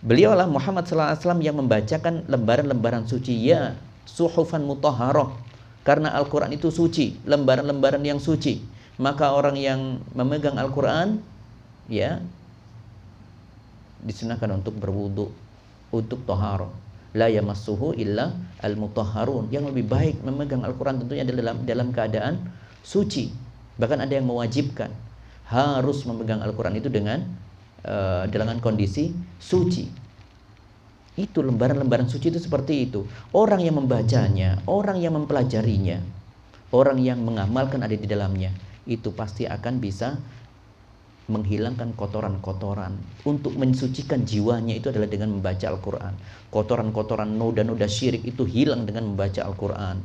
beliaulah Muhammad sallallahu alaihi wasallam yang membacakan lembaran-lembaran suci, ya, suhufan mutahharah. Karena Al-Quran itu suci, lembaran-lembaran yang suci. Maka orang yang memegang Al-Quran, ya, disunahkan untuk berwudu, untuk taharah. La yamassuhu illa al-mutahharun. Yang lebih baik memegang Al-Quran tentunya dalam keadaan suci. Bahkan ada yang mewajibkan harus memegang Al-Quran itu dengan kondisi suci. Itu lembaran-lembaran suci itu seperti itu. Orang yang membacanya, orang yang mempelajarinya, orang yang mengamalkan ada di dalamnya, itu pasti akan bisa menghilangkan kotoran-kotoran. Untuk mensucikan jiwanya itu adalah dengan membaca Al-Quran. Kotoran-kotoran noda-noda syirik itu hilang dengan membaca Al-Quran.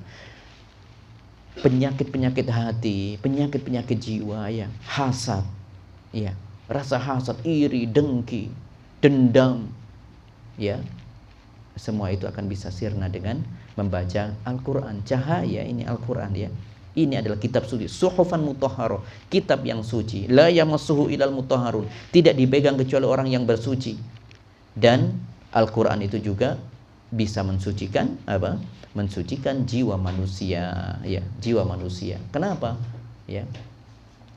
Penyakit-penyakit hati, penyakit-penyakit jiwa, ya, hasad, ya, rasa hasad, iri, dengki, dendam, ya, semua itu akan bisa sirna dengan membaca Al-Quran. Cahaya ini Al-Quran, ya. Ini adalah kitab suci, suhufan mutahharah, kitab yang suci. La yamassuhu ilal mutahharun, tidak dipegang kecuali orang yang bersuci. Dan Al-Quran itu juga bisa mensucikan apa? Mensucikan jiwa manusia, ya, jiwa manusia. Kenapa? Ya.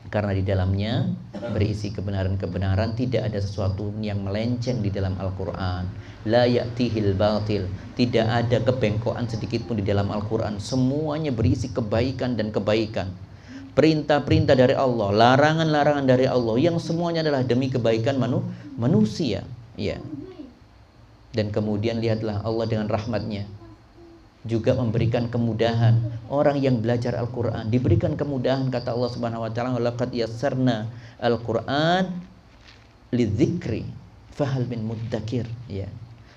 Karena di dalamnya berisi kebenaran-kebenaran, tidak ada sesuatu yang melenceng di dalam Al-Quran. La ya'tihil batil, tidak ada kebengkokan sedikit pun di dalam Al-Quran. Semuanya berisi kebaikan dan kebaikan. Perintah-perintah dari Allah, larangan-larangan dari Allah, yang semuanya adalah demi kebaikan manusia, ya. Dan kemudian lihatlah Allah dengan rahmatnya juga memberikan kemudahan. Orang yang belajar Al-Quran diberikan kemudahan, kata Allah Subhanahu wa taala, laqad yassarna Al-Quran lidzikri fahal min muddakir, ya.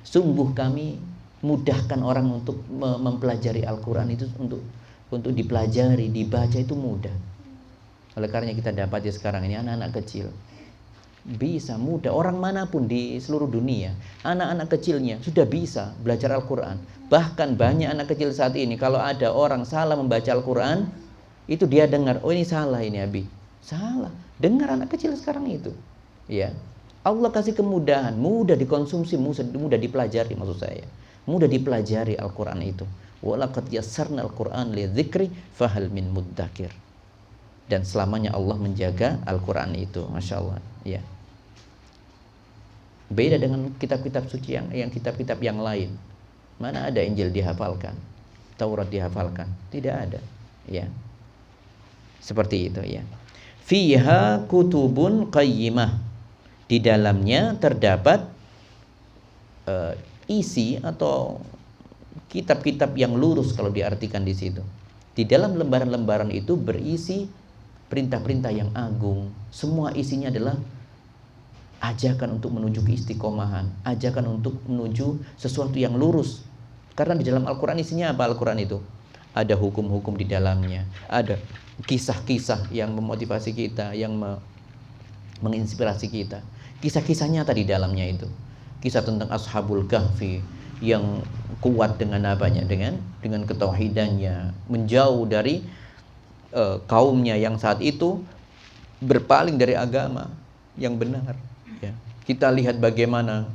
Sungguh kami mudahkan orang untuk mempelajari Al-Quran itu, untuk dipelajari, dibaca itu mudah. Oleh karenanya kita dapat ya sekarang ini anak-anak kecil bisa mudah, orang manapun di seluruh dunia, anak-anak kecilnya sudah bisa belajar Al-Quran. Bahkan banyak anak kecil saat ini, kalau ada orang salah membaca Al-Quran, itu dia dengar, oh ini salah ini Abi, salah. Dengar anak kecil sekarang itu, ya. Allah kasih kemudahan, mudah dikonsumsi, mudah dipelajari, maksud saya, mudah dipelajari Al-Quran itu. Walaqad yassarna Al-Quran lidzikri fahal min muddakir. Dan selamanya Allah menjaga Al-Quran itu, Masya Allah, ya. Beda dengan kitab-kitab suci yang kitab-kitab yang lain. Mana ada Injil dihafalkan, Taurat dihafalkan? Tidak ada, ya. Seperti itu, ya. Fiha kutubun qayyimah, di dalamnya terdapat isi atau kitab-kitab yang lurus kalau diartikan di situ. Di dalam lembaran-lembaran itu berisi perintah-perintah yang agung. Semua isinya adalah ajakan untuk menuju keistiqomahan, ajakan untuk menuju sesuatu yang lurus. Karena di dalam Al-Quran isinya apa? Al-Quran itu ada hukum-hukum di dalamnya, ada kisah-kisah yang memotivasi kita, yang menginspirasi kita. Kisah-kisah nyata di dalamnya itu. Kisah tentang Ashabul Kahfi yang kuat dengan apanya? Dengan ketauhidannya, menjauh dari kaumnya yang saat itu berpaling dari agama yang benar, ya. Kita lihat bagaimana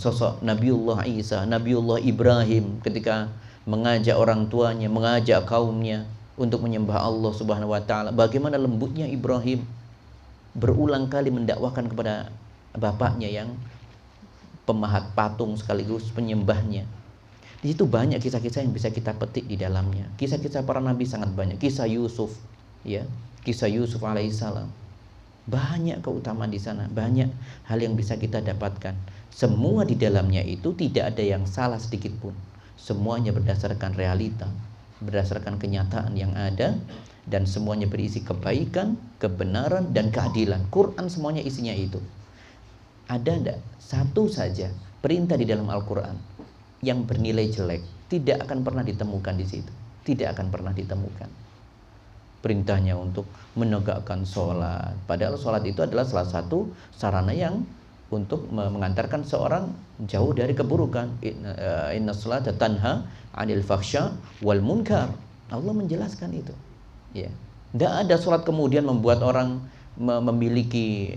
sosok Nabiullah Isa, Nabiullah Ibrahim ketika mengajak orang tuanya, mengajak kaumnya untuk menyembah Allah Subhanahu wa taala. Bagaimana lembutnya Ibrahim berulang kali mendakwakan kepada bapaknya yang pemahat patung sekaligus penyembahnya. Di situ banyak kisah-kisah yang bisa kita petik di dalamnya. Kisah-kisah para nabi sangat banyak. Kisah Yusuf, ya, kisah Yusuf alaihissalam. Banyak keutamaan di sana, banyak hal yang bisa kita dapatkan. Semua di dalamnya itu tidak ada yang salah sedikit pun. Semuanya berdasarkan realita, berdasarkan kenyataan yang ada, dan semuanya berisi kebaikan, kebenaran, dan keadilan. Quran semuanya isinya itu. Ada enggak satu saja perintah di dalam Al-Quran yang bernilai jelek? Tidak akan pernah ditemukan di situ. Tidak akan pernah ditemukan. Perintahnya untuk menegakkan sholat, padahal sholat itu adalah salah satu sarana yang untuk mengantarkan seorang jauh dari keburukan. Inna sholata tanha 'anil fahsya wal munkar. Allah menjelaskan itu, ya. Tidak ada sholat kemudian membuat orang memiliki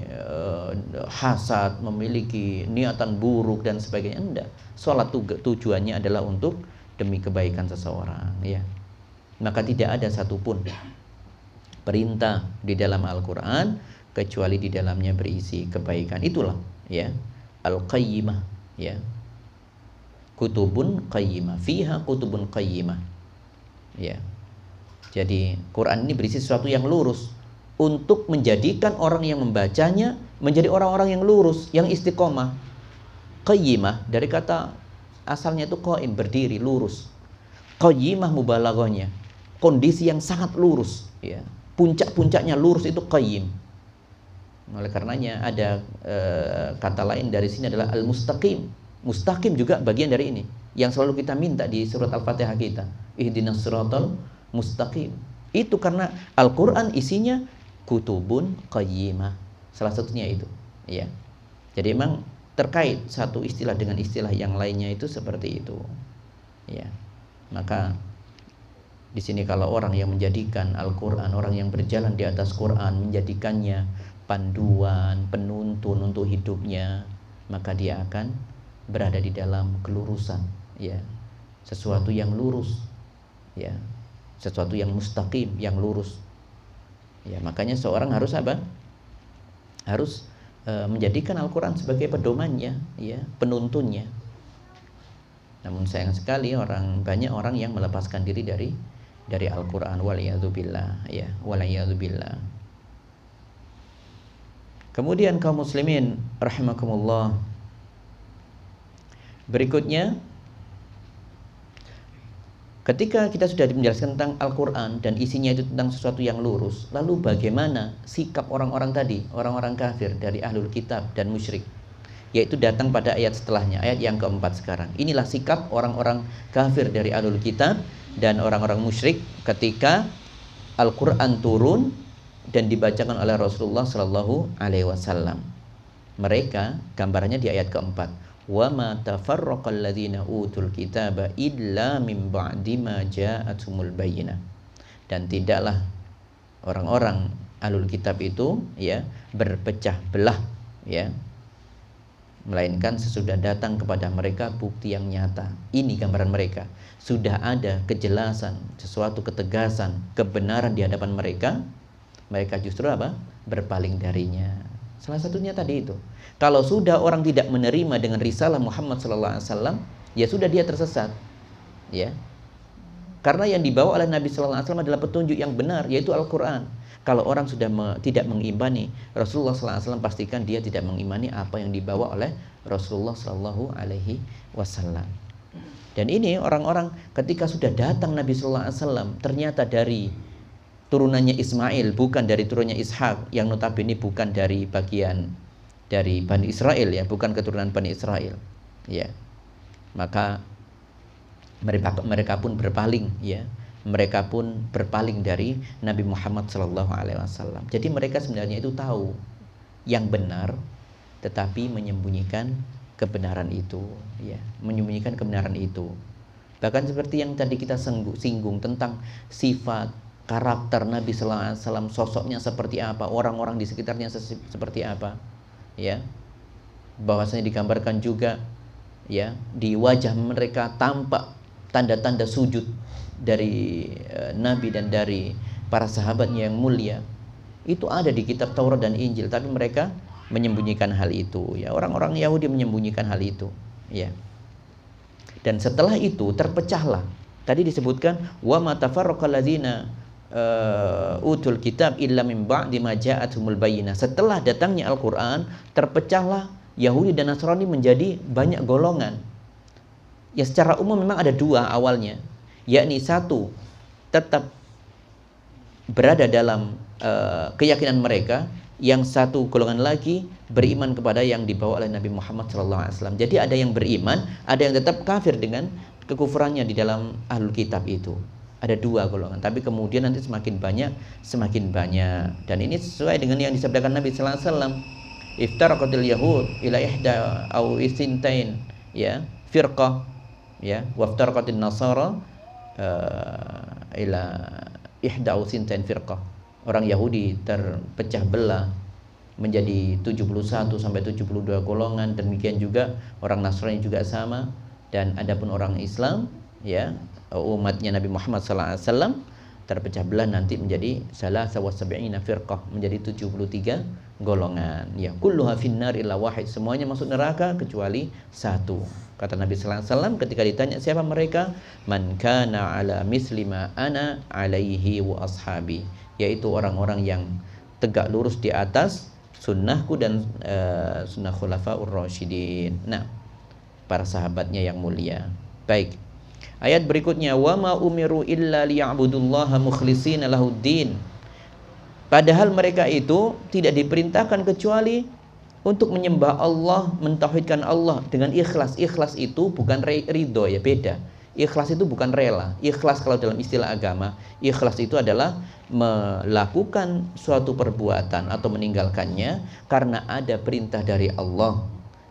hasad, memiliki niatan buruk dan sebagainya. Enggak. Sholat tujuannya adalah untuk demi kebaikan seseorang, ya. Maka tidak ada satupun perintah di dalam Al-Quran kecuali di dalamnya berisi kebaikan. Itulah, ya, Al-Qayyimah, ya. Kutubun qayyimah, fiha kutubun qayyimah, ya. Jadi Quran ini berisi sesuatu yang lurus untuk menjadikan orang yang membacanya menjadi orang-orang yang lurus, yang istiqomah. Qayyimah dari kata asalnya itu qaim, berdiri, lurus. Qayyimah mubalaghahnya, kondisi yang sangat lurus, ya. puncak-puncaknya lurus itu qayyim. Oleh karenanya ada kata lain dari sini adalah al-mustaqim. Mustaqim juga bagian dari ini yang selalu kita minta di surat Al-Fatihah kita, ihdinas siratal mustaqim. Itu karena Al-Qur'an isinya kutubun qayyimah. Salah satunya itu, ya. Jadi memang terkait satu istilah dengan istilah yang lainnya itu seperti itu. Ya. Maka di sini kalau orang yang menjadikan Al-Qur'an, orang yang berjalan di atas Qur'an, menjadikannya panduan, penuntun untuk hidupnya, maka dia akan berada di dalam kelurusan, ya. Sesuatu yang lurus, ya. Sesuatu yang mustaqim, yang lurus. Ya, makanya seorang harus apa? Harus menjadikan Al-Qur'an sebagai pedomannya, ya, penuntunnya. Namun sayang sekali banyak orang yang melepaskan diri dari Al-Qur'an, waliyadzubillah, ya, waliyadzubillah. Kemudian kaum muslimin rahimakumullah, berikutnya ketika kita sudah menjelaskan tentang Al-Qur'an dan isinya itu tentang sesuatu yang lurus, lalu bagaimana sikap orang-orang tadi, orang-orang kafir dari ahlul kitab dan musyrik, yaitu datang pada ayat setelahnya, ayat yang keempat sekarang. Inilah sikap orang-orang kafir dari ahlul kitab dan orang-orang musyrik ketika Al-Qur'an turun dan dibacakan oleh Rasulullah Shallallahu Alaihi Wasallam. Mereka gambarannya di ayat keempat. Wa ma tafarraqal ladzina utul kitaba illa min ba'di ma ja'atumul bayyinah. Dan tidaklah orang-orang ahlul kitab itu, ya, berpecah belah, ya, melainkan sesudah datang kepada mereka bukti yang nyata. Ini gambaran mereka. Sudah ada kejelasan, sesuatu ketegasan, kebenaran di hadapan mereka. Mereka justru apa? Berpaling darinya. Salah satunya tadi itu. Kalau sudah orang tidak menerima dengan risalah Muhammad SAW, ya sudah dia tersesat. Ya. Karena yang dibawa oleh Nabi SAW adalah petunjuk yang benar, yaitu Al-Quran. Kalau orang sudah tidak mengimani Rasulullah SAW, pastikan dia tidak mengimani apa yang dibawa oleh Rasulullah SAW. Dan ini orang-orang ketika sudah datang Nabi SAW, ternyata dari turunannya Ismail, bukan dari turunannya Ishak, yang notabene bukan dari bagian dari Bani Israel, ya, bukan keturunan Bani Israel, ya. Maka mereka pun berpaling, ya. Mereka pun berpaling dari Nabi Muhammad SAW. Jadi mereka sebenarnya itu tahu yang benar, tetapi menyembunyikan kebenaran itu, ya, menyembunyikan kebenaran itu. Bahkan seperti yang tadi kita singgung tentang sifat karakter Nabi Sallallahu Alaihi Wasallam, sosoknya seperti apa, orang-orang di sekitarnya seperti apa, ya. Bahwasanya digambarkan juga, ya, di wajah mereka tampak tanda-tanda sujud dari Nabi dan dari para sahabatnya yang mulia. Itu ada di kitab Taurat dan Injil, tapi mereka menyembunyikan hal itu, ya. Orang-orang Yahudi menyembunyikan hal itu, ya. Dan setelah itu terpecahlah. Tadi disebutkan wa ma tafarraqal ladzina utul kitab illa min ba'di ma ja'atumul bayyinah. Setelah datangnya Al-Qur'an, terpecahlah Yahudi dan Nasrani menjadi banyak golongan. Ya, secara umum memang ada dua awalnya, yakni satu tetap berada dalam keyakinan mereka, yang satu golongan lagi beriman kepada yang dibawa oleh Nabi Muhammad SAW. Jadi ada yang beriman, ada yang tetap kafir dengan kekufurannya di dalam ahlul kitab itu. Ada dua golongan, tapi kemudian nanti semakin banyak. Dan ini sesuai dengan yang disabdakan Nabi sallallahu alaihi wasallam, iftaraqatil yahud ila ihda aw isintain, ya, firqah, ya, waftaraqatin nasara ila ihda aw isintain firqah. Orang Yahudi terpecah belah menjadi 71 sampai 72 golongan, demikian juga orang Nasrani juga sama. Dan adapun orang Islam, ya, umatnya Nabi Muhammad SAW, terpecah belah nanti menjadi salasa wa sab'ina firqah, menjadi 73 golongan. Ya, kulluha finnar illa wahid, semuanya masuk neraka kecuali satu. Kata Nabi sallallahu alaihi wasallam ketika ditanya siapa mereka, man kana ala misli ma ana alaihi wa ashabi, yaitu orang-orang yang tegak lurus di atas sunnahku dan sunnah khulafaur rasyidin. Nah, para sahabatnya yang mulia. Baik. Ayat berikutnya, wa ma umiru illa liya'budullaha mukhlishina lahuddin. Padahal mereka itu tidak diperintahkan kecuali untuk menyembah Allah, mentauhidkan Allah dengan ikhlas. Ikhlas itu bukan ridho ya, beda. Ikhlas itu bukan rela. Ikhlas kalau dalam istilah agama, ikhlas itu adalah melakukan suatu perbuatan atau meninggalkannya karena ada perintah dari Allah,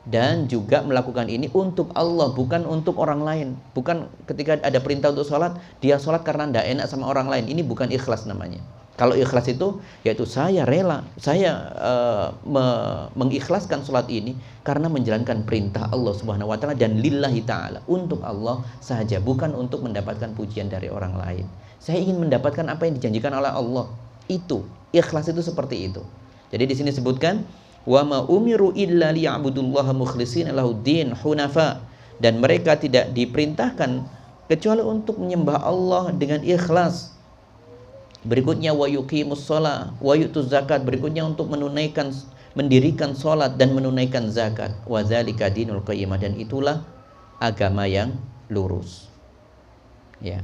dan juga melakukan ini untuk Allah, bukan untuk orang lain. Bukan ketika ada perintah untuk sholat, dia sholat karena tidak enak sama orang lain. Ini bukan ikhlas namanya. Kalau ikhlas itu yaitu saya rela, saya mengikhlaskan sholat ini karena menjalankan perintah Allah Subhanahu wa taala dan lillahi taala, untuk Allah saja, bukan untuk mendapatkan pujian dari orang lain. Saya ingin mendapatkan apa yang dijanjikan oleh Allah. Itu ikhlas, itu seperti itu. Jadi di sini sebutkan wa ma umiru illa liya'budullaha mukhlishina lahuddin hunafa, dan mereka tidak diperintahkan kecuali untuk menyembah Allah dengan ikhlas. Berikutnya wa yuqimus shalah wa yutuz zakat, berikutnya untuk mendirikan salat dan menunaikan zakat. Wa dzalika dinul qayyimah, dan itulah agama yang lurus. Ya.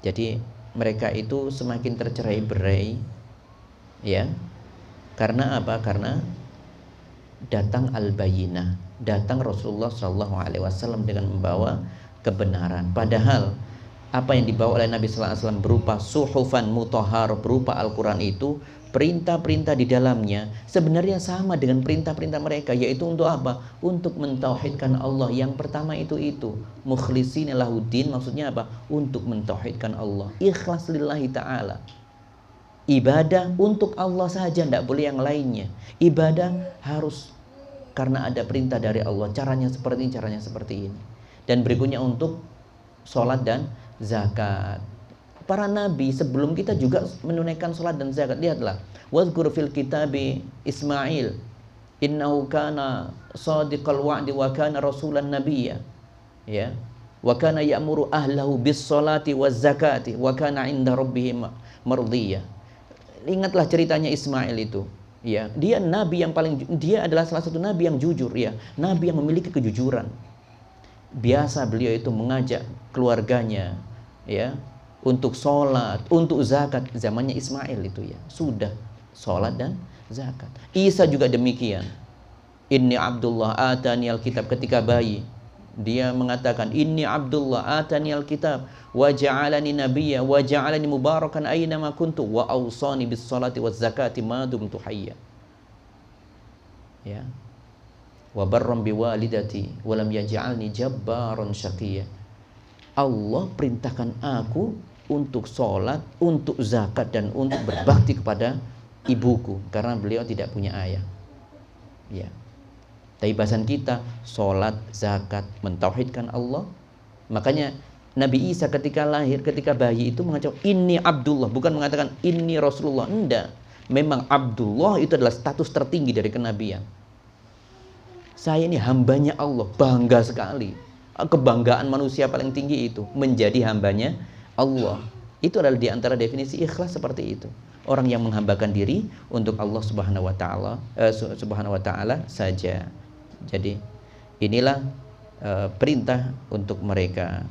Jadi mereka itu semakin tercerai-berai, ya. Karena apa? Karena datang al-bayyinah, datang Rasulullah SAW dengan membawa kebenaran. Padahal apa yang dibawa oleh Nabi sallallahu alaihi wasallam berupa suhufan mutahhar, berupa Al-Qur'an itu, perintah-perintah di dalamnya sebenarnya sama dengan perintah-perintah mereka, yaitu untuk apa? Untuk mentauhidkan Allah. Yang pertama itu mukhlishina lahuddin, maksudnya apa? Untuk mentauhidkan Allah, ikhlas lillahi ta'ala. Ibadah untuk Allah saja, tidak boleh yang lainnya. Ibadah harus karena ada perintah dari Allah, caranya seperti ini, caranya seperti ini. Dan berikutnya untuk sholat dan zakat. Para nabi sebelum kita juga menunaikan sholat dan zakat. Lihatlah, wazkur fil kitabi Ismail innahu kana shadiqal wa'di wa kana rasulan nabiyya, ya, wa kana ya'muru ahlahu bis sholati waz zakati wa kana 'inda rabbih mardiyya. Ingatlah ceritanya Ismail itu, ya, dia nabi yang dia adalah salah satu nabi yang jujur, ya, nabi yang memiliki kejujuran. Biasa beliau itu mengajak keluarganya, ya, untuk sholat, untuk zakat. Zamannya Ismail itu, ya, sudah sholat dan zakat. Isa juga demikian. Inni Abdullah atani alkitab, ketika bayi dia mengatakan inni Abdullah atani alkitab wa ja'alani nabiyya wa ja'alani mubarakan aina ma kuntu wa awsani bis salati waz zakati ma dumtu hayya, ya, wa barram biwalidati wa lam yaj'alni jabbaran syaqiyya. Allah perintahkan aku untuk sholat, untuk zakat, dan untuk berbakti kepada ibuku karena beliau tidak punya ayah, ya. Tapi bahasan kita sholat, zakat, mentauhidkan Allah. Makanya Nabi Isa ketika lahir, ketika bayi itu mengatakan inni Abdullah, bukan mengatakan inni Rasulullah. Enggak, memang Abdullah itu adalah status tertinggi dari kenabian. Saya ini hambanya Allah, bangga sekali. Kebanggaan manusia paling tinggi itu menjadi hambanya Allah. Itu adalah diantara definisi ikhlas seperti itu. Orang yang menghambakan diri untuk Allah Subhanahu wa taala saja. Jadi inilah perintah untuk mereka.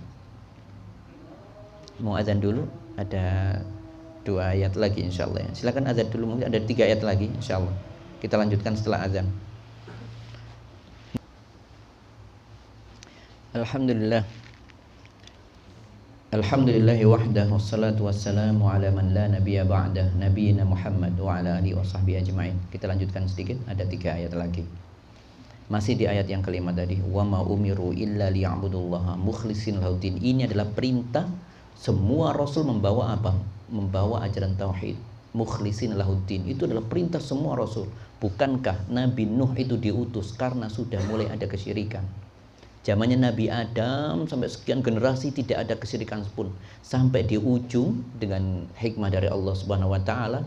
Mau azan dulu, ada 2 ayat lagi insyaallah. Silakan azan dulu, mungkin ada 3 ayat lagi insyaallah. Kita lanjutkan setelah azan. Alhamdulillah. Alhamdulillahi wahdah, wassalatu wassalamu ala man la nabiyya ba'dah, nabiyina Muhammad wa ala alihi wa sahbihi ajma'in. Kita lanjutkan sedikit, ada 3 ayat lagi. Masih di ayat yang kelima tadi, wa ma umiru illa liya'budullaha mukhlishin lahuddin. Ini adalah perintah semua rasul membawa apa? Membawa ajaran tauhid, mukhlishin lahuddin. Itu adalah perintah semua rasul. Bukankah Nabi Nuh itu diutus karena sudah mulai ada kesyirikan? Zamannya Nabi Adam sampai sekian generasi tidak ada kesyirikan pun. Sampai di ujung dengan hikmah dari Allah Subhanahu wa taala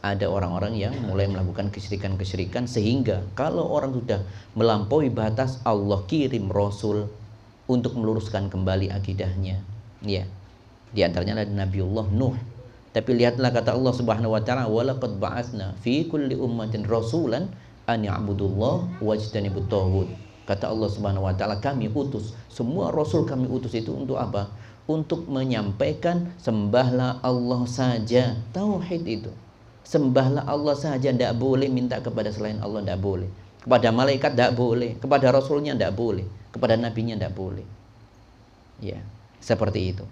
ada orang-orang yang mulai melakukan kesyirikan-kesyirikan, sehingga kalau orang sudah melampaui batas, Allah kirim Rasul untuk meluruskan kembali akidahnya, ya. Di antaranya ada Nabiullah Nuh. Tapi lihatlah kata Allah Subhanahu wa taala, walaqad ba'atsna fi kulli ummatin rasulan an ya'budullah wajtanibut taghut. Kata Allah Subhanahu wa taala, kami utus, semua rasul kami utus itu untuk apa? Untuk menyampaikan sembahlah Allah saja, tauhid itu. Sembahlah Allah saja, tidak boleh minta kepada selain Allah, tidak boleh. Kepada malaikat tidak boleh, kepada Rasulnya tidak boleh, kepada Nabinya tidak boleh. Ya, seperti itu.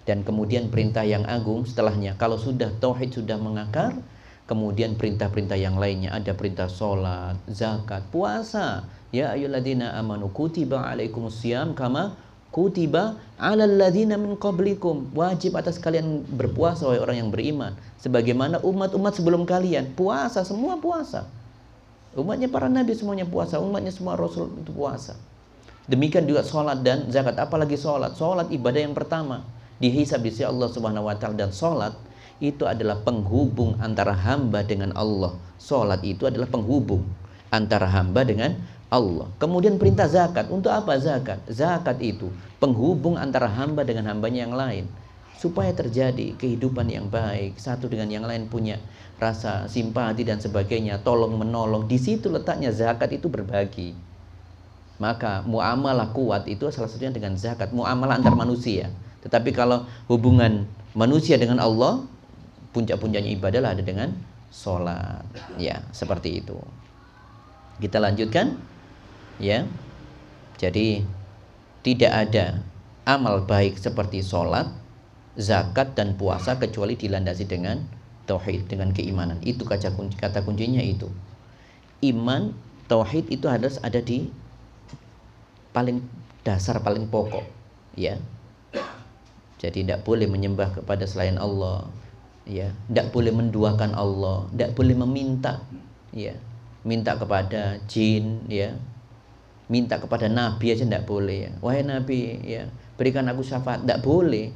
Dan kemudian perintah yang agung setelahnya, kalau sudah tauhid sudah mengakar, kemudian perintah-perintah yang lainnya, ada perintah sholat, zakat, puasa. Ya ayyuhalladzina amanu kutiba alaikumusiyam kama kutiba alal ladzina min qablikum. Wajib atas kalian berpuasa wahai orang yang beriman, sebagaimana umat-umat sebelum kalian. Puasa, semua puasa. Umatnya para nabi semuanya puasa, umatnya semua rasul itu puasa. Demikian juga sholat dan zakat, apalagi sholat. Sholat ibadah yang pertama dihisab di sisi Allah Subhanahu wa taala, dan sholat itu adalah penghubung antara hamba dengan Allah. Sholat itu adalah penghubung antara hamba dengan Allah. Kemudian perintah zakat. Untuk apa zakat? Zakat itu penghubung antara hamba dengan hambanya yang lain, supaya terjadi kehidupan yang baik, satu dengan yang lain punya rasa simpati dan sebagainya, tolong menolong. Di situ letaknya zakat, itu berbagi. Maka muamalah kuat itu salah satunya dengan zakat, muamalah antar manusia. Tetapi kalau hubungan manusia dengan Allah, puncak-puncaknya ibadah lah ada dengan sholat. Ya, seperti itu. Kita lanjutkan. Ya, jadi tidak ada amal baik seperti sholat, zakat dan puasa kecuali dilandasi dengan tauhid, dengan keimanan. Itu kata kuncinya itu. Iman, tauhid itu harus ada di paling dasar, paling pokok. Ya, jadi tidak boleh menyembah kepada selain Allah. Ya, tidak boleh menduakan Allah, tidak boleh meminta. Ya, minta kepada jin, ya. Minta kepada Nabi aja tidak boleh, ya. Wahai Nabi, ya, berikan aku syafaat, tidak boleh.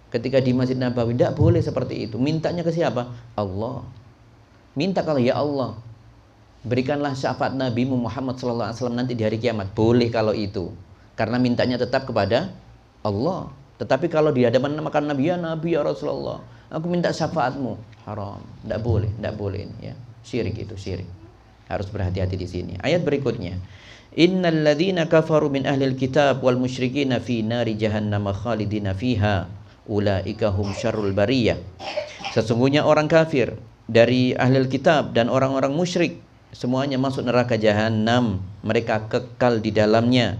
Ketika di Masjid Nabawi tidak boleh seperti itu. Mintanya ke siapa? Allah. Minta kalau ya Allah, berikanlah syafaat Nabi Muhammad SAW nanti di hari kiamat. Boleh kalau itu, karena mintanya tetap kepada Allah. Tetapi kalau di hadapan makan Nabi, ya Rasulullah, aku minta syafaatmu, haram. Tidak boleh, tidak boleh ini, ya. Syirik itu, syirik. Harus berhati-hati di sini. Ayat berikutnya. Innal ladzina kafaru min ahlil kitab wal musyrikina fi nari jahannam khalidina fiha ulaika hum syarrul bariyah. Sesungguhnya orang kafir dari ahlil kitab dan orang-orang musyrik semuanya masuk neraka jahanam, mereka kekal di dalamnya,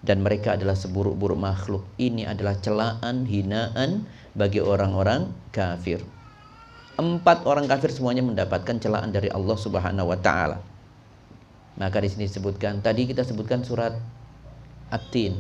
dan mereka adalah seburuk-buruk makhluk. Ini adalah celaan, hinaan bagi orang-orang kafir. 4 orang kafir semuanya mendapatkan celaan dari Allah Subhanahu wa taala. Maka di sini disebutkan, tadi kita sebutkan surat At-Tin.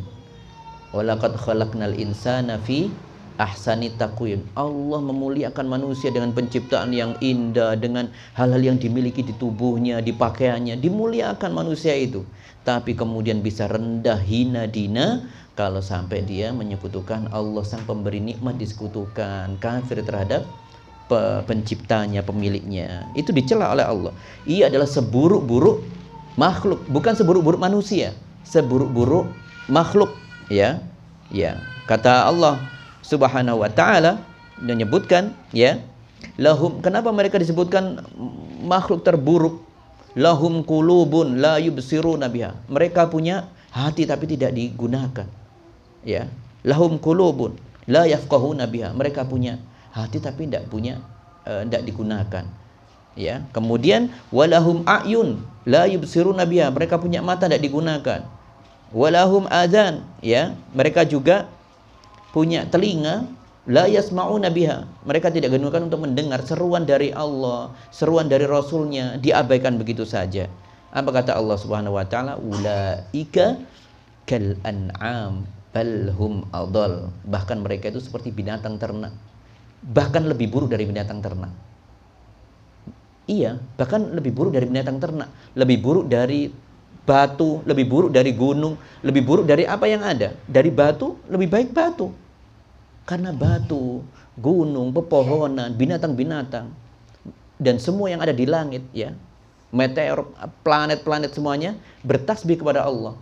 Walaqad khalaqnal insana fi ahsani taqwim. Allah memuliakan manusia dengan penciptaan yang indah, dengan hal-hal yang dimiliki di tubuhnya, di pakaiannya, dimuliakan manusia itu. Tapi kemudian bisa rendah, hina, dina kalau sampai dia menyekutukan Allah sang pemberi nikmat, disekutukan, kafir terhadap penciptanya, pemiliknya. Itu dicela oleh Allah. Ia adalah seburuk-buruk makhluk, bukan seburuk-buruk manusia, seburuk-buruk makhluk, ya. Ya, kata Allah Subhanahu wa taala menyebutkan, ya, lahum, kenapa mereka disebutkan makhluk terburuk? Lahum qulubun la yubsiruna biha. Mereka punya hati tapi tidak digunakan. Ya, lahum qulubun la yafqahuna biha. Mereka punya hati tapi tidak digunakan. Ya, kemudian walahum a'yun la yubsiruna biha, mereka punya mata tidak digunakan. Walahum adzan, ya, mereka juga punya telinga, la yasma'una biha, mereka tidak digunakan untuk mendengar seruan dari Allah, seruan dari Rasulnya, diabaikan begitu saja. Apa kata Allah Subhanahu wa taala? Ulaika kal an'am bal hum adall. Bahkan mereka itu seperti binatang ternak, bahkan lebih buruk dari binatang ternak. Iya, bahkan lebih buruk dari binatang ternak, lebih buruk dari batu, lebih buruk dari gunung, lebih buruk dari apa yang ada. Dari batu, lebih baik batu. Karena batu, gunung, pepohonan, binatang-binatang, dan semua yang ada di langit, ya, meteor, planet-planet semuanya bertasbih kepada Allah.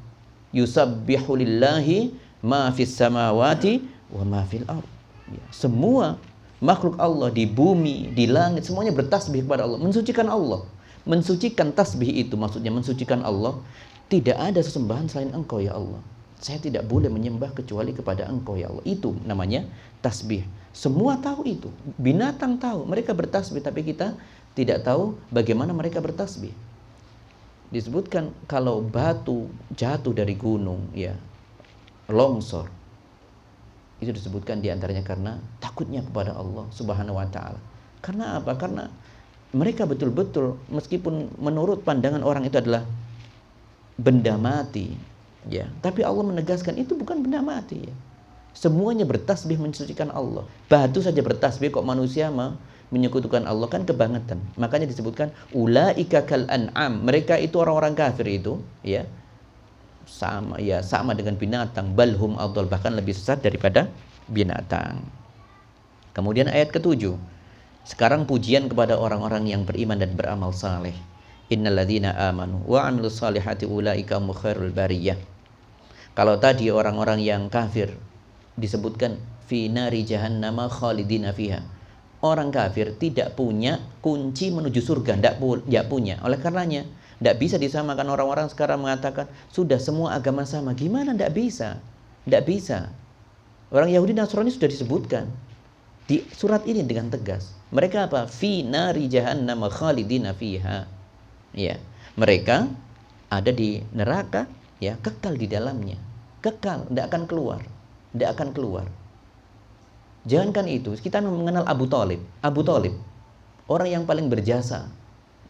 Yusabbihu lillahi ma fis samawati wa ma fil ardh. Ya, semua makhluk Allah di bumi, di langit, semuanya bertasbih kepada Allah, mensucikan Allah. Mensucikan tasbih itu maksudnya mensucikan Allah. Tidak ada sesembahan selain Engkau ya Allah. Saya tidak boleh menyembah kecuali kepada Engkau ya Allah. Itu namanya tasbih. Semua tahu itu. Binatang tahu, mereka bertasbih, tapi kita tidak tahu bagaimana mereka bertasbih. Disebutkan kalau batu jatuh dari gunung, ya, longsor, itu disebutkan diantaranya karena takutnya kepada Allah Subhanahu wa ta'ala. Karena apa? Karena mereka betul-betul, meskipun menurut pandangan orang itu adalah benda mati, ya, tapi Allah menegaskan itu bukan benda mati, ya. Semuanya bertasbih mensucikan Allah. Batu saja bertasbih, kok manusia menyekutukan Allah, kan kebangetan. Makanya disebutkan ulaika kal an'am. Mereka itu orang-orang kafir itu, ya, sama dengan binatang, balhum adall, bahkan lebih sesat daripada binatang. Kemudian ayat ke-7. Sekarang pujian kepada orang-orang yang beriman dan beramal saleh. Innalladzina amanu wa 'amilus salihati ulaika hum khairul bariyah. Kalau tadi orang-orang yang kafir disebutkan fi nari jahannama khalidina fiha. Orang kafir tidak punya kunci menuju surga, tidak punya. Oleh karenanya tidak bisa disamakan. Orang-orang sekarang mengatakan sudah semua agama sama. Gimana? Tidak bisa. Tidak bisa. Orang Yahudi Nasrani sudah disebutkan di surat ini dengan tegas. Mereka apa? Fi nari jahannam khalidina fiha. Ya, mereka ada di neraka, ya, kekal di dalamnya. Kekal, tidak akan keluar. Tidak akan keluar. Jangankan itu, kita mengenal Abu Thalib. Abu Thalib, orang yang paling berjasa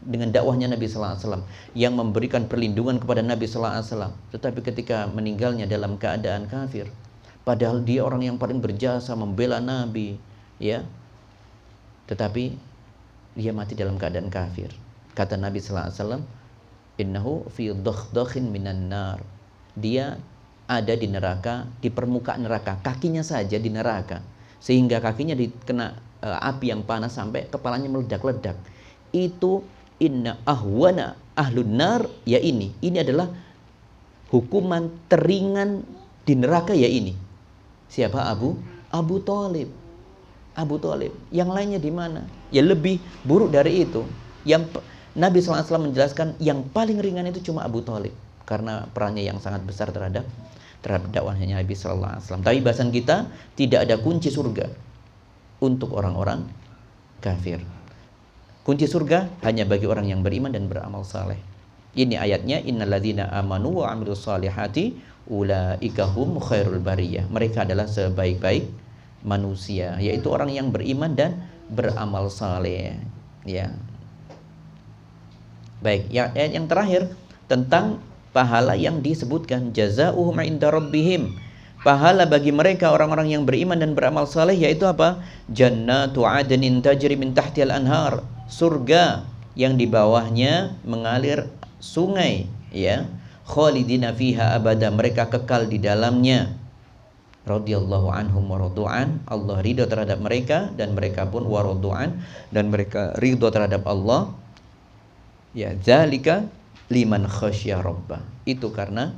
dengan dakwahnya Nabi sallallahu alaihi wasallam, yang memberikan perlindungan kepada Nabi sallallahu alaihi wasallam, tetapi ketika meninggalnya dalam keadaan kafir, padahal dia orang yang paling berjasa membela Nabi, ya, tetapi dia mati dalam keadaan kafir. Kata Nabi sallallahu alaihi wasallam, innahu fi dakhdakhin minan nar. Dia ada di neraka, di permukaan neraka, kakinya saja di neraka, sehingga kakinya dikena api yang panas sampai kepalanya meledak-ledak. Itu inna ahwana ahlun nar, ya, ini adalah hukuman teringan di neraka, ya ini. Siapa? Abu Thalib. Abu Thalib. Yang lainnya di mana? Ya lebih buruk dari itu. Yang Nabi SAW menjelaskan yang paling ringan itu cuma Abu Thalib, karena perannya yang sangat besar terhadap dakwahnya Nabi SAW. Tapi bahasan kita, tidak ada kunci surga untuk orang-orang kafir. Kunci surga hanya bagi orang yang beriman dan beramal saleh. Ini ayatnya, innalladzina amanu wa 'amilus salihati ulaika hum khairul bariyah. Mereka adalah sebaik-baik manusia, yaitu orang yang beriman dan beramal saleh, ya. Baik, ya, ayat yang terakhir tentang pahala yang disebutkan, jazaohum 'inda rabbihim. Pahala bagi mereka orang-orang yang beriman dan beramal saleh, yaitu apa? Jannatu 'adnin tajri min tahtihal anhar. Surga yang di bawahnya mengalir sungai, ya. Khalidina fiha abada, mereka kekal di dalamnya. Radhiyallahu anhum wa radu'an. Allah ridho terhadap mereka dan mereka pun wa radu'an, dan mereka ridho terhadap Allah. Ya, zalika liman khasyya rabbah. Itu karena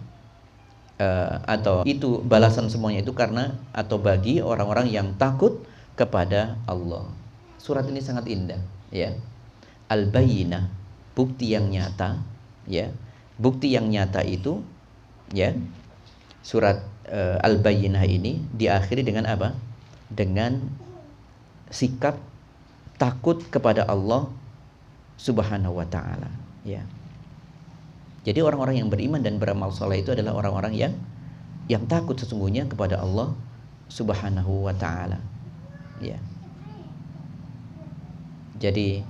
atau itu balasan semuanya itu karena atau bagi orang-orang yang takut kepada Allah. Surat ini sangat indah, ya. Al-Bayyinah, bukti yang nyata, ya. Bukti yang nyata itu, ya. Surat Al-Bayyinah ini diakhiri dengan apa? Dengan sikap takut kepada Allah Subhanahu wa ta'ala, ya. Jadi orang-orang yang beriman dan beramal saleh itu adalah orang-orang yang takut sesungguhnya kepada Allah Subhanahu wa ta'ala, ya. Jadi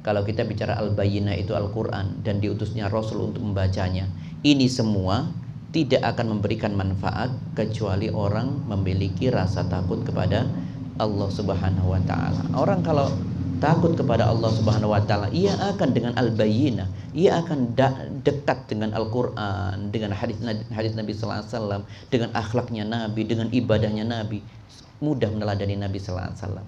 kalau kita bicara Al-Bayyinah itu Al-Quran dan diutusnya Rasul untuk membacanya, ini semua tidak akan memberikan manfaat kecuali orang memiliki rasa takut kepada Allah Subhanahu wa ta'ala. Orang kalau takut kepada Allah Subhanahu wa ta'ala, ia akan dengan Al-Bayyinah, ia akan dekat dengan Al-Quran, dengan hadis Nabi sallallahu alaihi wasallam, dengan akhlaknya Nabi, dengan ibadahnya Nabi, mudah meneladani Nabi sallallahu alaihi wasallam.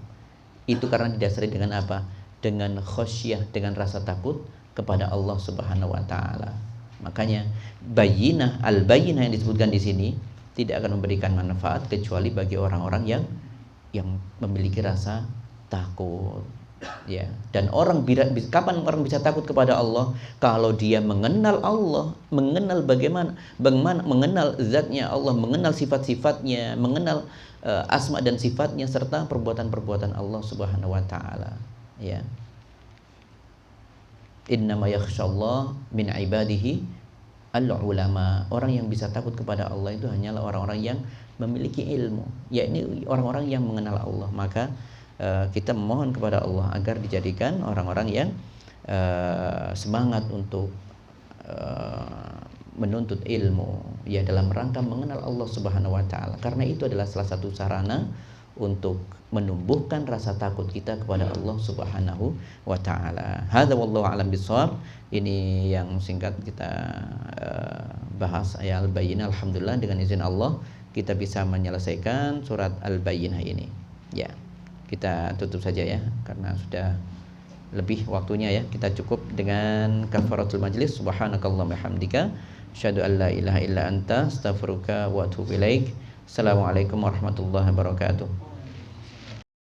Itu karena didasari dengan apa? Dengan khasyah, dengan rasa takut kepada Allah Subhanahu wa ta'ala. Makanya bayyinah, Al-Bayyinah yang disebutkan di sini tidak akan memberikan manfaat kecuali bagi orang-orang yang memiliki rasa takut. Ya, dan kapan orang bisa takut kepada Allah? Kalau dia mengenal Allah, mengenal bagaimana mengenal zatnya Allah, mengenal sifat-sifatnya, mengenal asma dan sifatnya serta perbuatan-perbuatan Allah Subhanahu wa taala. Ya. Innama yakhsyallah min ibadihi al-ulama. Orang yang bisa takut kepada Allah itu hanyalah orang-orang yang memiliki ilmu, yakni orang-orang yang mengenal Allah. Maka kita memohon kepada Allah agar dijadikan orang-orang yang semangat untuk menuntut ilmu, ya, dalam rangka mengenal Allah Subhanahu wa taala. Karena itu adalah salah satu sarana untuk menumbuhkan rasa takut kita kepada Allah Subhanahu wa taala. Hadza wallahu a'lam bishawab. Ini yang singkat kita bahas ayat Al-Bayyinah. Alhamdulillah dengan izin Allah kita bisa menyelesaikan surat Al-Bayyinah ini. Ya. Kita tutup saja ya, karena sudah lebih waktunya ya. Kita cukup dengan kafaratul majlis. Subhanakallahumma hamdika asyhadu an la ilaha illa anta astaghfiruka wa atubu ilaik. Assalamualaikum warahmatullahi wabarakatuh.